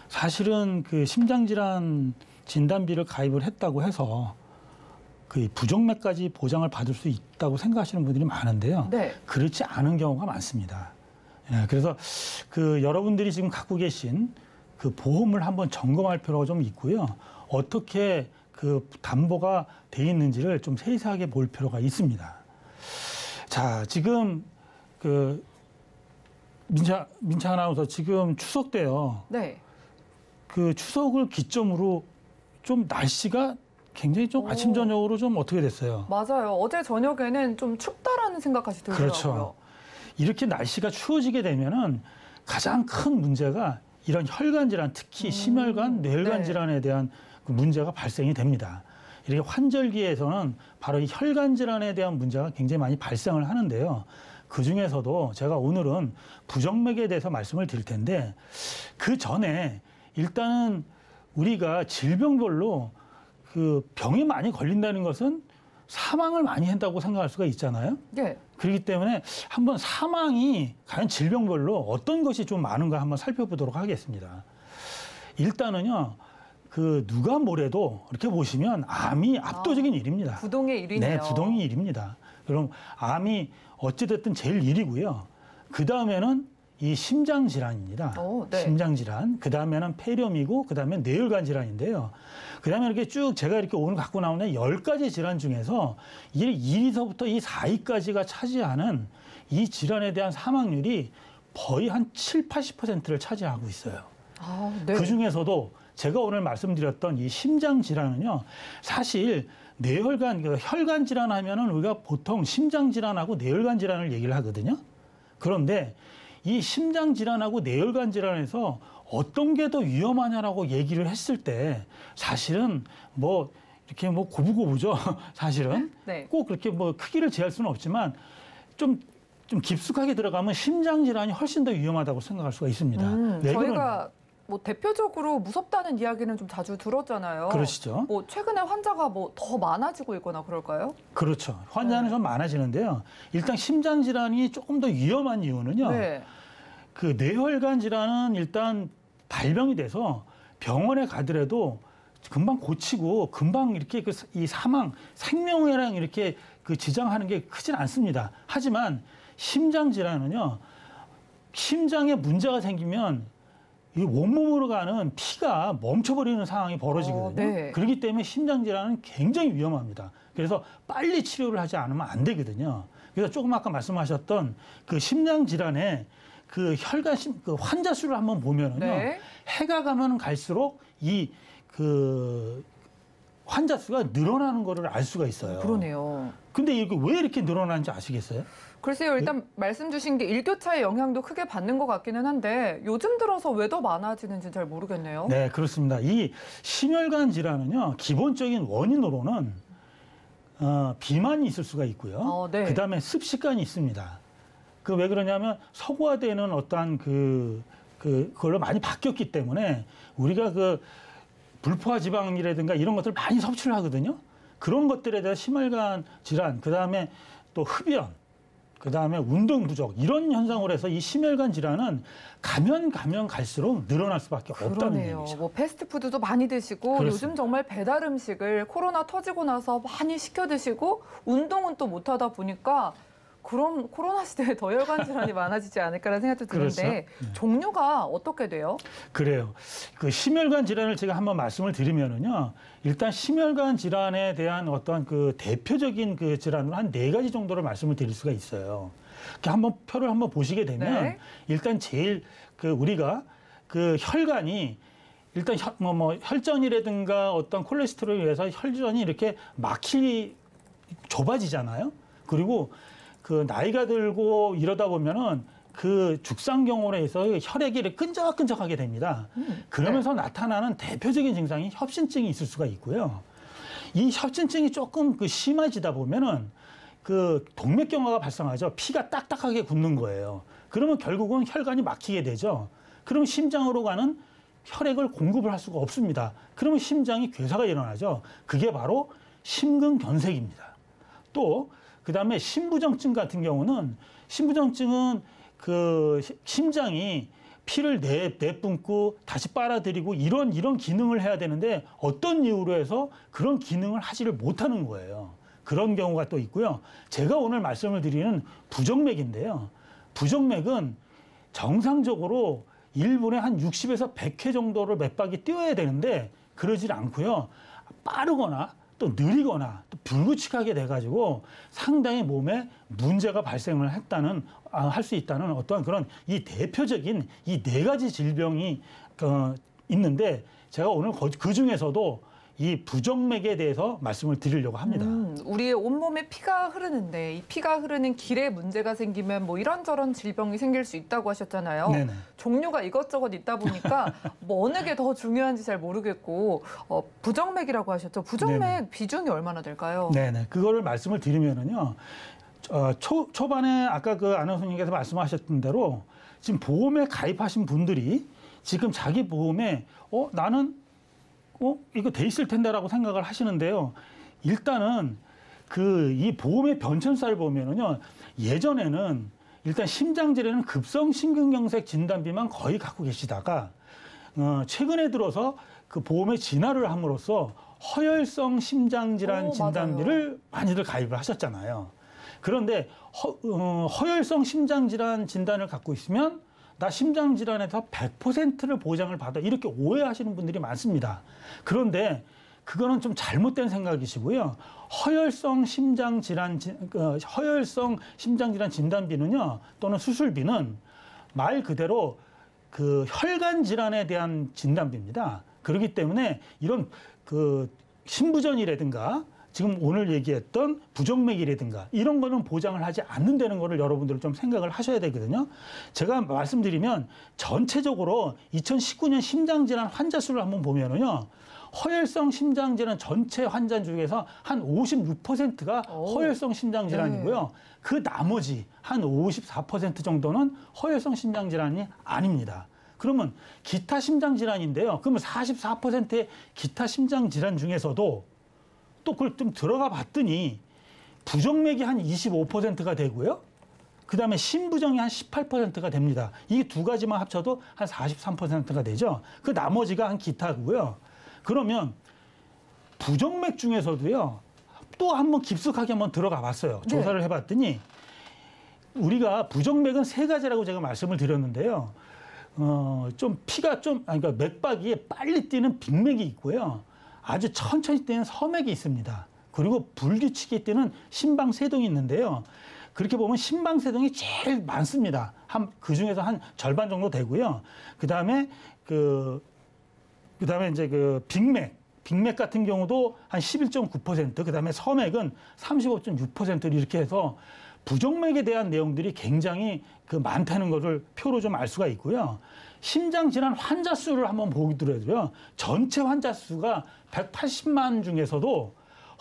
사실은 그 심장질환 진단비를 가입을 했다고 해서 그 부정맥까지 보장을 받을 수 있다고 생각하시는 분들이 많은데요. 네. 그렇지 않은 경우가 많습니다. 예, 그래서 그 여러분들이 지금 갖고 계신 그 보험을 한번 점검할 필요가 좀 있고요. 어떻게 그 담보가 돼 있는지를 좀 세세하게 볼 필요가 있습니다. 자, 지금 그 민차 아나운서 지금 추석 때요. 네. 그 추석을 기점으로 좀 날씨가 굉장히 좀 아침 저녁으로 좀 어떻게 됐어요? 맞아요. 어제 저녁에는 좀 춥다라는 생각까지 들더라고요. 그렇죠. 이렇게 날씨가 추워지게 되면은 가장 큰 문제가 이런 혈관 질환, 특히 심혈관, 뇌혈관 네. 질환에 대한 그 문제가 발생이 됩니다. 이렇게 환절기에서는 바로 이 혈관 질환에 대한 문제가 굉장히 많이 발생을 하는데요. 그 중에서도 제가 오늘은 부정맥에 대해서 말씀을 드릴 텐데 그 전에 일단은 우리가 질병별로 그 병이 많이 걸린다는 것은 사망을 많이 한다고 생각할 수가 있잖아요. 네. 그렇기 때문에 한번 사망이 과연 질병별로 어떤 것이 좀 많은가 한번 살펴보도록 하겠습니다. 일단은요, 그 누가 뭐래도 이렇게 보시면 암이 압도적인 일입니다. 부동의 1위네요. 네, 부동의 일입니다. 그럼 암이 어찌됐든 제일 1위고요. 그 다음에는 이 심장 질환입니다. 네. 심장 질환. 그 다음에는 폐렴이고, 그 다음에 뇌혈관 질환인데요. 그 다음에 이렇게 쭉 제가 이렇게 오늘 갖고 나오는 10가지 질환 중에서 이 1위서부터 이 4위까지가 차지하는 이 질환에 대한 사망률이 거의 한 7, 80%를 차지하고 있어요. 네. 그 중에서도 제가 오늘 말씀드렸던 이 심장 질환은요, 사실 뇌혈관, 혈관 질환 하면은 우리가 보통 심장 질환하고 뇌혈관 질환을 얘기를 하거든요. 그런데 이 심장 질환하고 뇌혈관 질환에서 어떤 게 더 위험하냐라고 얘기를 했을 때 사실은 뭐 이렇게 뭐 고부고부죠. 사실은 네. 꼭 그렇게 뭐 크기를 제할 수는 없지만 좀 깊숙하게 들어가면 심장 질환이 훨씬 더 위험하다고 생각할 수가 있습니다. 왜 저희가 뭐 대표적으로 무섭다는 이야기는 좀 자주 들었잖아요. 그러시죠. 뭐 최근에 환자가 뭐 더 많아지고 있거나 그럴까요? 그렇죠. 환자는 좀 많아지는데요. 일단 심장 질환이 조금 더 위험한 이유는요. 네. 그 뇌혈관 질환은 일단 발병이 돼서 병원에 가더라도 금방 고치고 금방 이렇게 이 사망, 생명에랑 이렇게 그 지장하는 게 크진 않습니다. 하지만 심장 질환은요, 심장에 문제가 생기면 이 온몸으로 가는 피가 멈춰버리는 상황이 벌어지거든요. 네. 그렇기 때문에 심장 질환은 굉장히 위험합니다. 그래서 빨리 치료를 하지 않으면 안 되거든요. 그래서 조금 아까 말씀하셨던 그 심장 질환의 그 혈관 그 환자 수를 한번 보면은요, 네. 해가 가면 갈수록 이 그 환자 수가 늘어나는 거를 알 수가 있어요. 그러네요. 근데 이게 왜 이렇게 늘어나는지 아시겠어요? 글쎄요, 일단 말씀 주신 게 일교차의 영향도 크게 받는 것 같기는 한데 요즘 들어서 왜 더 많아지는지 잘 모르겠네요. 네, 그렇습니다. 이 심혈관 질환은요, 기본적인 원인으로는 비만이 있을 수가 있고요. 네. 그다음에 습식관이 있습니다. 그 왜 그러냐면 서구화되는 어떠한 그걸로 많이 바뀌었기 때문에 우리가 그 불포화 지방이라든가 이런 것들을 많이 섭취를 하거든요. 그런 것들에 대한 심혈관 질환, 그다음에 또 흡연, 그다음에 운동 부족 이런 현상으로 해서 이 심혈관 질환은 가면 갈수록 늘어날 수밖에 없다는 그러네요. 얘기죠. 뭐 패스트푸드도 많이 드시고 그렇습니다. 요즘 정말 배달 음식을 코로나 터지고 나서 많이 시켜 드시고 운동은 또 못 하다 보니까 그럼 코로나 시대에 더 혈관 질환이 많아지지 않을까라는 생각도 드는데 그렇죠. 종류가 어떻게 돼요? 그래요. 그 심혈관 질환을 제가 한번 말씀을 드리면은요. 일단 심혈관 질환에 대한 어떤 그 대표적인 그 질환으로 한 4가지 정도를 말씀을 드릴 수가 있어요. 이렇게 한번 표를 한번 보시게 되면 네. 일단 제일 그 우리가 그 혈관이 일단 혈전이라든가 어떤 콜레스테롤에 의해서 혈전이 이렇게 막히 좁아지잖아요. 그리고 그 나이가 들고 이러다 보면은 그 죽상경으로 해서 혈액이 이렇게 끈적끈적하게 됩니다. 그러면서 나타나는 대표적인 증상이 협신증이 있을 수가 있고요. 이 협신증이 조금 그 심해지다 보면은 그 동맥경화가 발생하죠. 피가 딱딱하게 굳는 거예요. 그러면 결국은 혈관이 막히게 되죠. 그러면 심장으로 가는 혈액을 공급을 할 수가 없습니다. 그러면 심장이 괴사가 일어나죠. 그게 바로 심근경색입니다. 또 그다음에 심부정증 같은 경우는 심부정증은 그 심장이 피를 내뿜고 다시 빨아들이고 이런 기능을 해야 되는데 어떤 이유로 해서 그런 기능을 하지를 못하는 거예요. 그런 경우가 또 있고요. 제가 오늘 말씀을 드리는 부정맥인데요. 부정맥은 정상적으로 1분에 한 60에서 100회 정도를 맥박이 뛰어야 되는데 그러질 않고요. 빠르거나 또 느리거나 또 불규칙하게 돼가지고 상당히 몸에 문제가 발생을 할 수 있다는 어떠한 그런 이 대표적인 이 4가지 질병이 있는데 제가 오늘 그 중에서도 이 부정맥에 대해서 말씀을 드리려고 합니다. 우리의 온몸에 피가 흐르는데 이 피가 흐르는 길에 문제가 생기면 뭐 이런저런 질병이 생길 수 있다고 하셨잖아요. 네네. 종류가 이것저것 있다 보니까 뭐 어느 게 더 중요한지 잘 모르겠고 부정맥이라고 하셨죠. 부정맥 네네. 비중이 얼마나 될까요? 네네. 그거를 말씀을 드리면은요. 초반에 아까 그 아나운서님께서 말씀하셨던 대로 지금 보험에 가입하신 분들이 지금 자기 보험에 나는 이거 돼 있을 텐데라고 생각을 하시는데요. 일단은 이 보험의 변천사를 보면은요. 예전에는 일단 심장질에는 급성심근경색 진단비만 거의 갖고 계시다가 최근에 들어서 그 보험에 진화를 함으로써 허혈성 심장질환 진단비를 많이들 가입을 하셨잖아요. 그런데 허혈성 심장질환 진단을 갖고 있으면 나 심장질환에서 100%를 보장을 받아 이렇게 오해하시는 분들이 많습니다. 그런데 그거는 좀 잘못된 생각이시고요. 허혈성 심장질환 진단비는요, 또는 수술비는 말 그대로 그 혈관 질환에 대한 진단비입니다. 그렇기 때문에 이런 그 심부전이라든가 지금 오늘 얘기했던 부정맥이라든가 이런 거는 보장을 하지 않는다는 거를 여러분들 좀 생각을 하셔야 되거든요. 제가 말씀드리면 전체적으로 2019년 심장질환 환자 수를 한번 보면은요. 허혈성 심장질환 전체 환자 중에서 한 56%가 허혈성 심장질환이고요. 그 나머지 한 54% 정도는 허혈성 심장질환이 아닙니다. 그러면 기타 심장질환인데요. 그러면 44%의 기타 심장질환 중에서도 또 그걸 좀 들어가 봤더니 부정맥이 한 25%가 되고요. 그다음에 심부정이 한 18%가 됩니다. 이 두 가지만 합쳐도 한 43%가 되죠. 그 나머지가 한 기타고요. 그러면 부정맥 중에서도요. 또 한번 깊숙하게 한번 들어가 봤어요. 조사를 해봤더니 우리가 부정맥은 3가지라고 제가 말씀을 드렸는데요. 좀 피가 그러니까 맥박이 빨리 뛰는 빅맥이 있고요. 아주 천천히 뛰는 서맥이 있습니다. 그리고 불규칙하게 뛰는 심방세동이 있는데요. 그렇게 보면 심방세동이 제일 많습니다. 그 중에서 한 절반 정도 되고요. 그다음에 이제 빅맥 같은 경우도 한 11.9%, 그다음에 서맥은 35.6% 이렇게 해서 부정맥에 대한 내용들이 굉장히 많다는 것을 표로 좀 알 수가 있고요. 심장질환 환자 수를 한번 보더라도요. 전체 환자 수가 180만 중에서도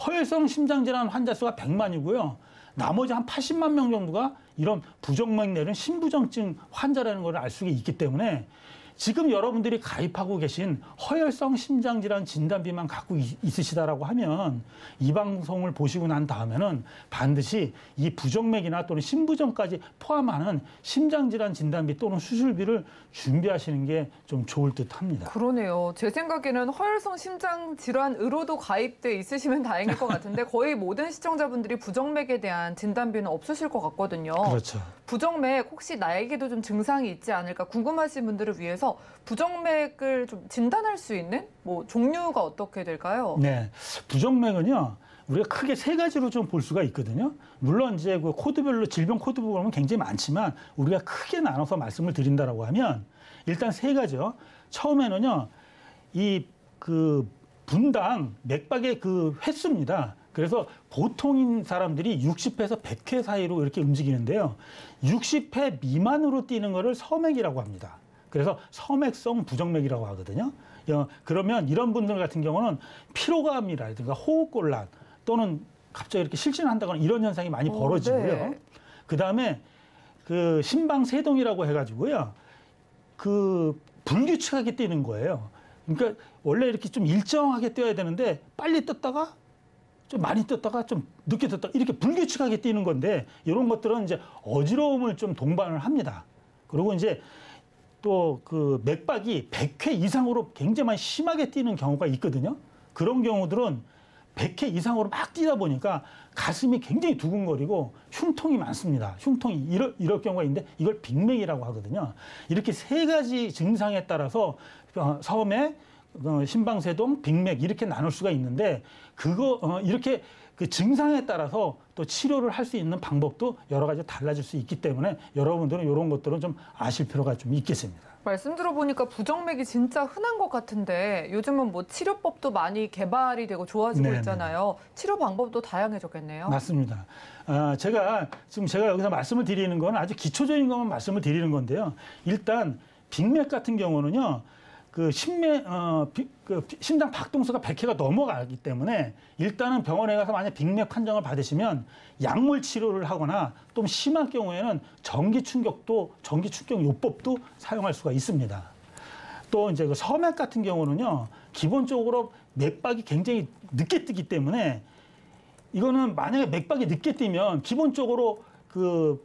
허혈성 심장질환 환자 수가 100만이고요. 나머지 한 80만 명 정도가 이런 부정맥 내는 심부정증 환자라는 걸 알 수가 있기 때문에 지금 여러분들이 가입하고 계신 허혈성 심장질환 진단비만 갖고 있으시다라고 하면 이 방송을 보시고 난 다음에는 반드시 이 부정맥이나 또는 심부정까지 포함하는 심장질환 진단비 또는 수술비를 준비하시는 게 좀 좋을 듯합니다. 그러네요. 제 생각에는 허혈성 심장질환으로도 가입돼 있으시면 다행일 것 같은데 거의 모든 시청자분들이 부정맥에 대한 진단비는 없으실 것 같거든요. 그렇죠. 부정맥 혹시 나에게도 좀 증상이 있지 않을까 궁금하신 분들을 위해서 부정맥을 좀 진단할 수 있는 종류가 어떻게 될까요? 네, 부정맥은요. 우리가 크게 3가지로 좀 볼 수가 있거든요. 물론 이제 그 코드별로 질병 코드별로 보면 굉장히 많지만 우리가 크게 나눠서 말씀을 드린다라고 하면 일단 3가지요. 처음에는요. 분당 맥박의 횟수입니다. 그래서 보통인 사람들이 60회에서 100회 사이로 이렇게 움직이는데요. 60회 미만으로 뛰는 거를 서맥이라고 합니다. 그래서 서맥성 부정맥이라고 하거든요. 그러면 이런 분들 같은 경우는 피로감이라든가 호흡곤란 또는 갑자기 이렇게 실신한다거나 이런 현상이 많이 벌어지고요. 네. 그다음에 심방세동이라고 해가지고요. 불규칙하게 뛰는 거예요. 그러니까 원래 이렇게 좀 일정하게 뛰어야 되는데 빨리 떴다가 좀 많이 떴다가 좀 늦게 떴다가 이렇게 불규칙하게 뛰는 건데 이런 것들은 이제 어지러움을 좀 동반을 합니다. 그리고 이제 또 그 맥박이 100회 이상으로 굉장히 심하게 뛰는 경우가 있거든요. 그런 경우들은 100회 이상으로 막 뛰다 보니까 가슴이 굉장히 두근거리고 흉통이 많습니다. 흉통이 이럴 경우가 있는데 이걸 빅맥이라고 하거든요. 이렇게 세 가지 증상에 따라서 처음에 심방세동, 빅맥 이렇게 나눌 수가 있는데 이렇게 그 증상에 따라서 또 치료를 할 수 있는 방법도 여러 가지 달라질 수 있기 때문에 여러분들은 이런 것들은 좀 아실 필요가 좀 있겠습니다. 말씀 들어보니까 부정맥이 진짜 흔한 것 같은데 요즘은 뭐 치료법도 많이 개발이 되고 좋아지고 네네. 있잖아요. 치료 방법도 다양해졌겠네요. 맞습니다. 제가 여기서 말씀을 드리는 건 아주 기초적인 것만 말씀을 드리는 건데요. 일단 빅맥 같은 경우는요. 심장 박동수가 100회가 넘어가기 때문에 일단은 병원에 가서 만약 빅맥 판정을 받으시면 약물 치료를 하거나 또 심한 경우에는 전기 충격 요법도 사용할 수가 있습니다. 또 이제 그 서맥 같은 경우는요. 기본적으로 맥박이 굉장히 늦게 뜨기 때문에 이거는 만약에 맥박이 늦게 뛰면 기본적으로 그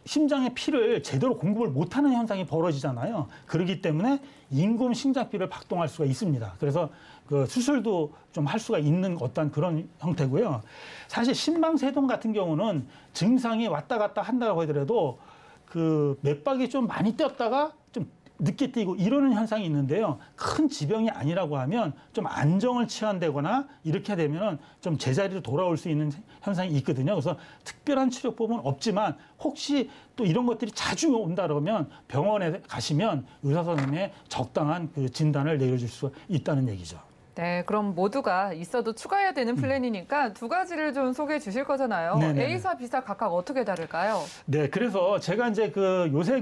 심장의 피를 제대로 공급을 못하는 현상이 벌어지잖아요. 그렇기 때문에 인공 심장피를 박동할 수가 있습니다. 그래서 그 수술도 좀 할 수가 있는 어떤 그런 형태고요. 사실 심방세동 같은 경우는 증상이 왔다 갔다 한다고 하더라도 그 맥박이 좀 많이 뛰었다가 좀 늦게 뛰고 이러는 현상이 있는데요. 큰 지병이 아니라고 하면 좀 안정을 취한다거나 이렇게 되면 좀 제자리로 돌아올 수 있는 현상이 있거든요. 그래서 특별한 치료법은 없지만 혹시 또 이런 것들이 자주 온다 그러면 병원에 가시면 의사 선생님의 적당한 그 진단을 내려줄 수 있다는 얘기죠. 네, 그럼 모두가 있어도 추가해야 되는 플랜이니까 두 가지를 좀 소개해 주실 거잖아요. 네네네. A사, B사 각각 어떻게 다를까요? 네, 그래서 제가 이제 요새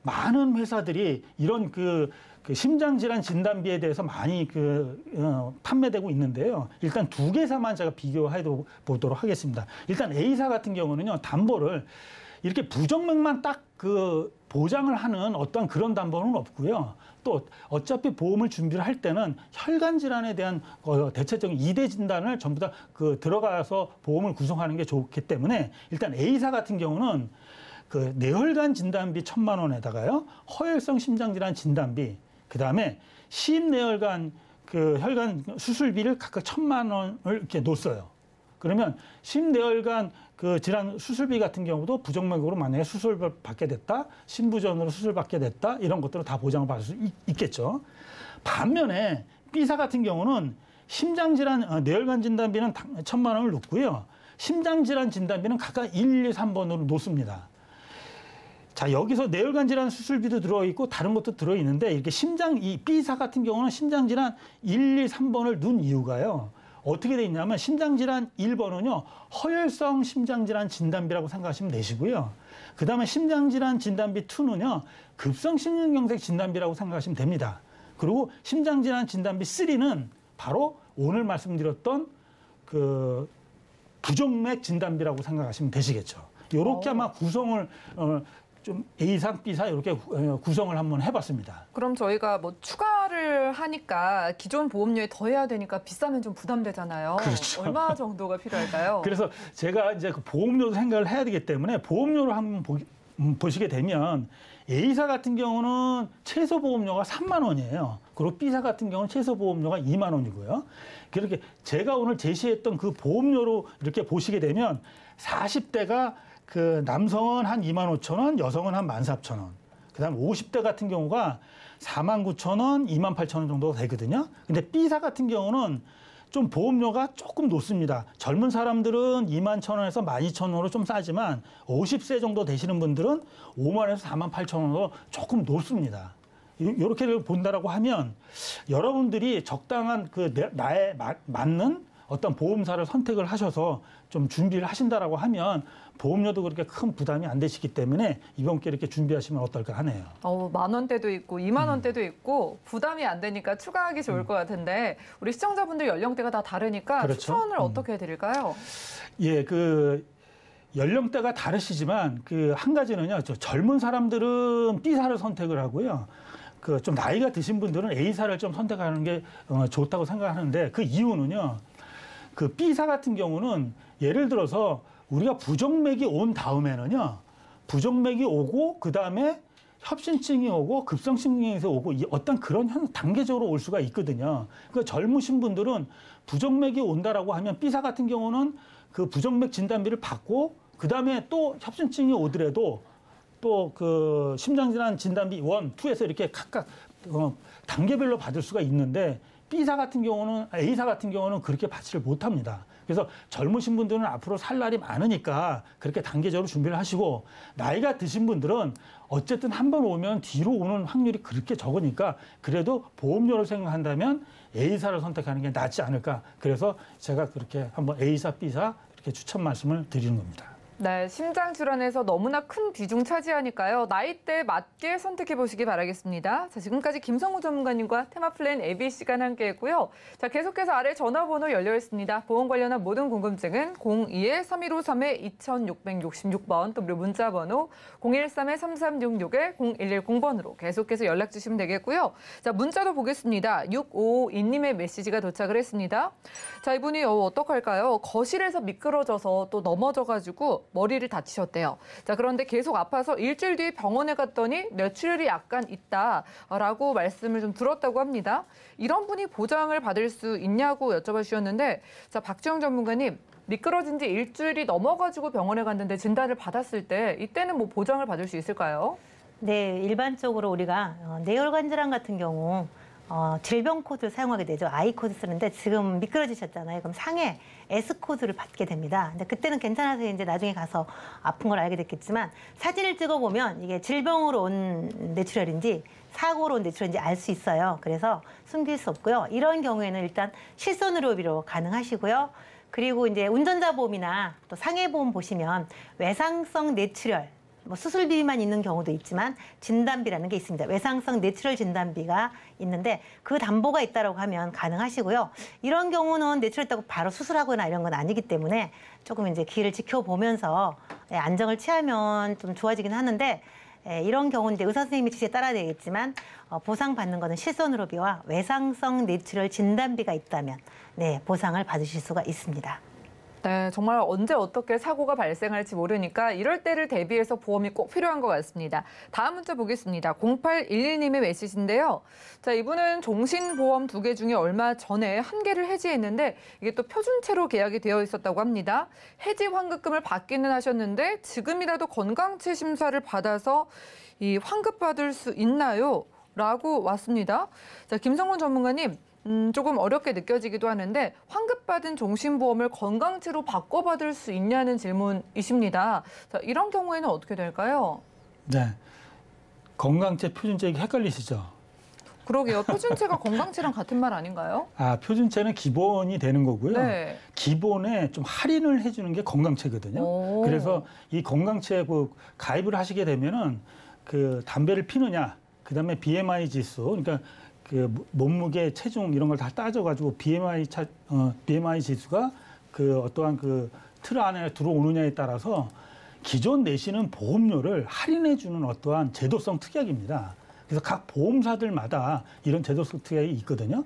많은 회사들이 이런 그 심장질환 진단비에 대해서 많이 판매되고 있는데요. 일단 두 개사만 제가 비교해 보도록 하겠습니다. 일단 A사 같은 경우는요, 담보를 이렇게 부정맥만 딱 보장을 하는 어떤 그런 담보는 없고요. 또 어차피 보험을 준비를 할 때는 혈관 질환에 대한 대체적인 2대 진단을 전부 다 들어가서 보험을 구성하는 게 좋기 때문에 일단 A사 같은 경우는 뇌혈관 진단비 1,000만 원에다가요, 허혈성 심장질환 진단비, 그 다음에 심내혈관 혈관 수술비를 각각 1,000만 원을 이렇게 놓았어요. 그러면 심내혈관 질환 수술비 같은 경우도 부정맥으로 만약에 수술을 받게 됐다, 심부전으로 수술 받게 됐다, 이런 것들을 다 보장을 받을 수 있겠죠. 반면에 B사 같은 경우는 심장질환 뇌혈관 진단비는 1,000만 원을 놓고요, 심장질환 진단비는 각각 1, 2, 3번으로 놓습니다. 자, 여기서 뇌혈관 질환 수술비도 들어있고 다른 것도 들어있는데 이렇게 이 B사 같은 경우는 심장질환 1, 2, 3번을 놓은 이유가요. 어떻게 돼 있냐면 심장질환 1번은요. 허혈성 심장질환 진단비라고 생각하시면 되시고요. 그다음에 심장질환 진단비 2는요. 급성 심근경색 진단비라고 생각하시면 됩니다. 그리고 심장질환 진단비 3는 바로 오늘 말씀드렸던 부정맥 진단비라고 생각하시면 되시겠죠. 이렇게 아마 구성을 좀 A상, B사 이렇게 구성을 한번 해봤습니다. 그럼 저희가 뭐 추가를 하니까 기존 보험료에 더해야 되니까 비싸면 좀 부담되잖아요. 그렇죠. 얼마 정도가 필요할까요? 그래서 제가 이제 보험료도 생각을 해야 되기 때문에 보험료를 한번 보시게 되면 A사 같은 경우는 최소 보험료가 3만 원이에요. 그리고 B사 같은 경우는 최소 보험료가 2만 원이고요. 그렇게 제가 오늘 제시했던 그 보험료로 이렇게 보시게 되면 40대가 남성은 한 2만 5천 원, 여성은 한 14,000원. 그다음 50대 같은 경우가 49,000원, 28,000원 정도 되거든요. 근데 B사 같은 경우는 좀 보험료가 조금 높습니다. 젊은 사람들은 21,000원에서 12,000원으로 좀 싸지만 50세 정도 되시는 분들은 5만원에서 48,000원으로 조금 높습니다. 이렇게 본다라고 하면 여러분들이 적당한 나에 맞는 어떤 보험사를 선택을 하셔서 좀 준비를 하신다라고 하면 보험료도 그렇게 큰 부담이 안 되시기 때문에 이번 기회에 이렇게 준비하시면 어떨까 하네요. 10,000원대도 있고 20,000원대도 있고 부담이 안 되니까 추가하기 좋을 것 같은데 우리 시청자분들 연령대가 다 다르니까 그렇죠. 추천을 어떻게 해드릴까요? 예, 연령대가 다르시지만 한 가지는요. 젊은 사람들은 B사를 선택을 하고요. 좀 나이가 드신 분들은 A사를 좀 선택하는 게 좋다고 생각하는데 그 이유는요. B사 같은 경우는 예를 들어서 우리가 부정맥이 온 다음에는요. 부정맥이 오고 그다음에 협신증이 오고 급성심경에서 오고 어떤 그런 단계적으로 올 수가 있거든요. 그러니까 젊으신 분들은 부정맥이 온다라고 하면 B사 같은 경우는 그 부정맥 진단비를 받고 그다음에 또 협신증이 오더라도 또 그 심장질환 진단비 1, 2에서 이렇게 각각 단계별로 받을 수가 있는데 B사 같은 경우는 A사 같은 경우는 그렇게 받지를 못합니다. 그래서 젊으신 분들은 앞으로 살 날이 많으니까 그렇게 단계적으로 준비를 하시고 나이가 드신 분들은 어쨌든 한 번 오면 뒤로 오는 확률이 그렇게 적으니까 그래도 보험료를 생각한다면 A사를 선택하는 게 낫지 않을까. 그래서 제가 그렇게 한번 A사, B사 이렇게 추천 말씀을 드리는 겁니다. 네, 심장 질환에서 너무나 큰 비중 차지하니까요. 나이대에 맞게 선택해 보시기 바라겠습니다. 자, 지금까지 김성우 전문가님과 테마플랜 AB 시간 함께했고요. 자, 계속해서 아래 전화번호 열려 있습니다. 보험 관련한 모든 궁금증은 02-3153-2666번 또 문자번호 013-3366-0110번으로 계속해서 연락 주시면 되겠고요. 자, 문자도 보겠습니다. 6552님의 메시지가 도착을 했습니다. 자, 이분이 어떡할까요? 거실에서 미끄러져서 또 넘어져가지고 머리를 다치셨대요. 자, 그런데 계속 아파서 일주일 뒤에 병원에 갔더니 뇌출혈이 약간 있다라고 말씀을 좀 들었다고 합니다. 이런 분이 보장을 받을 수 있냐고 여쭤봐 주셨는데, 자, 박지영 전문가님, 미끄러진 지 일주일이 넘어가지고 병원에 갔는데 진단을 받았을 때 이때는 뭐 보장을 받을 수 있을까요? 네, 일반적으로 우리가 뇌혈관 질환 같은 경우 질병 코드를 사용하게 되죠. I 코드 쓰는데 지금 미끄러지셨잖아요. 그럼 상해 S 코드를 받게 됩니다. 근데 그때는 괜찮아서 이제 나중에 가서 아픈 걸 알게 됐겠지만 사진을 찍어보면 이게 질병으로 온 뇌출혈인지 사고로 온 뇌출혈인지 알 수 있어요. 그래서 숨길 수 없고요. 이런 경우에는 일단 실손의료비로 가능하시고요. 그리고 이제 운전자 보험이나 또 상해 보험 보시면 외상성 뇌출혈 뭐 수술비만 있는 경우도 있지만 진단비라는 게 있습니다. 외상성 뇌출혈 진단비가 있는데 그 담보가 있다라고 하면 가능하시고요. 이런 경우는 뇌출혈했다고 바로 수술하거나 이런 건 아니기 때문에 조금 이제 기회를 지켜보면서 안정을 취하면 좀 좋아지긴 하는데 이런 경우는 이제 의사 선생님의 지시에 따라야 되겠지만 보상받는 거는 실손의료비와 외상성 뇌출혈 진단비가 있다면 보상을 받으실 수가 있습니다. 네, 정말 언제 어떻게 사고가 발생할지 모르니까 이럴 때를 대비해서 보험이 꼭 필요한 것 같습니다. 다음 문자 보겠습니다. 0811님의 메시지인데요. 자, 이분은 종신보험 2개 중에 얼마 전에 한 개를 해지했는데 이게 또 표준체로 계약이 되어 있었다고 합니다. 해지 환급금을 받기는 하셨는데 지금이라도 건강체 심사를 받아서 이 환급받을 수 있나요? 라고 왔습니다. 자, 김성훈 전문가님. 조금 어렵게 느껴지기도 하는데 환급받은 종신보험을 건강체로 바꿔받을 수 있냐는 질문이십니다. 자, 이런 경우에는 어떻게 될까요? 네, 건강체, 표준체 이게 헷갈리시죠? 그러게요. 표준체가 건강체랑 같은 말 아닌가요? 아, 표준체는 기본이 되는 거고요. 네. 기본에 좀 할인을 해주는 게 건강체거든요. 오. 그래서 이 건강체 가입을 하시게 되면은 그 담배를 피느냐, 그다음에 BMI 지수, 그러니까 그 몸무게, 체중 이런 걸 다 따져가지고 BMI 지수가 그 어떠한 그 틀 안에 들어오느냐에 따라서 기존 내시는 보험료를 할인해주는 어떠한 제도성 특약입니다. 그래서 각 보험사들마다 이런 제도성 특약이 있거든요.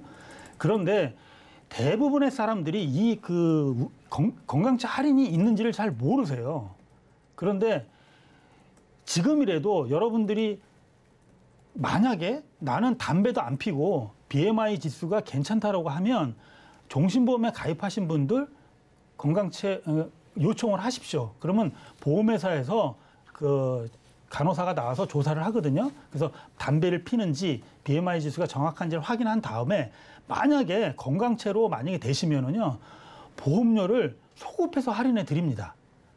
그런데 대부분의 사람들이 이 그 건강체 할인이 있는지를 잘 모르세요. 그런데 지금이라도 여러분들이 만약에 나는 담배도 안 피고 BMI 지수가 괜찮다라고 하면 종신보험에 가입하신 분들 건강체 요청을 하십시오. 그러면 보험회사에서 그 간호사가 나와서 조사를 하거든요. 그래서 담배를 피는지 BMI 지수가 정확한지를 확인한 다음에 만약에 건강체로 만약에 되시면은요 보험료를 소급해서 할인해 드립니다.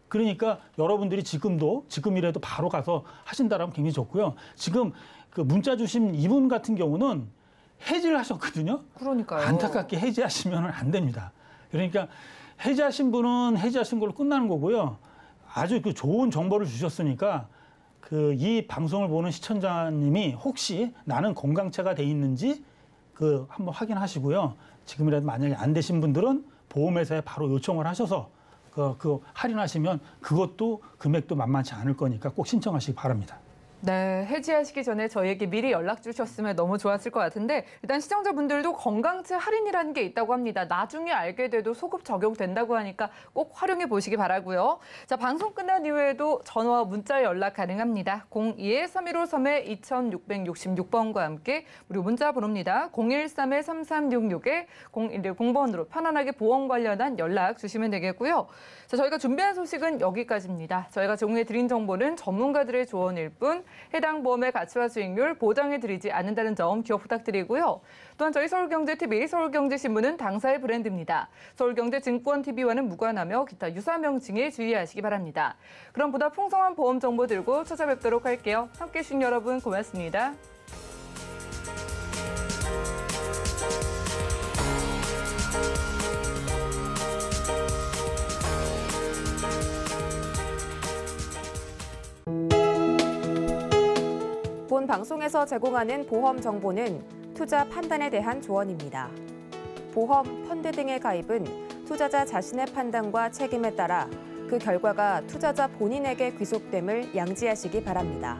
그러니까 여러분들이 지금이라도 바로 가서 하신다라면 굉장히 좋고요. 지금 그 문자 주신 이분 같은 경우는 해지를 하셨거든요. 그러니까요. 안타깝게 해지하시면 안 됩니다. 그러니까 해지하신 분은 해지하신 걸로 끝나는 거고요. 아주 그 좋은 정보를 주셨으니까 그 이 방송을 보는 시청자님이 혹시 나는 건강체가 돼 있는지 그 한번 확인하시고요. 지금이라도 만약에 안 되신 분들은 보험회사에 바로 요청을 하셔서 그 할인하시면 그것도 금액도 만만치 않을 거니까 꼭 신청하시기 바랍니다. 네, 해지하시기 전에 저희에게 미리 연락 주셨으면 너무 좋았을 것 같은데 일단 시청자분들도 건강채 할인이라는 게 있다고 합니다. 나중에 알게 돼도 소급 적용된다고 하니까 꼭 활용해 보시기 바라고요. 자, 방송 끝난 이후에도 전화와 문자 연락 가능합니다. 02-3153-2666번과 함께 무료 문자 번호입니다. 013-3366-0110번으로 편안하게 보험 관련한 연락 주시면 되겠고요. 자, 저희가 준비한 소식은 여기까지입니다. 저희가 제공해 드린 정보는 전문가들의 조언일 뿐 해당 보험의 가치와 수익률 보장해드리지 않는다는 점 기억 부탁드리고요. 또한 저희 서울경제TV, 서울경제신문은 당사의 브랜드입니다. 서울경제증권TV와는 무관하며 기타 유사 명칭에 주의하시기 바랍니다. 그럼 보다 풍성한 보험 정보 들고 찾아뵙도록 할게요. 함께해 주신 여러분 고맙습니다. 본 방송에서 제공하는 보험 정보는 투자 판단에 대한 조언입니다. 보험, 펀드 등의 가입은 투자자 자신의 판단과 책임에 따라 그 결과가 투자자 본인에게 귀속됨을 양지하시기 바랍니다.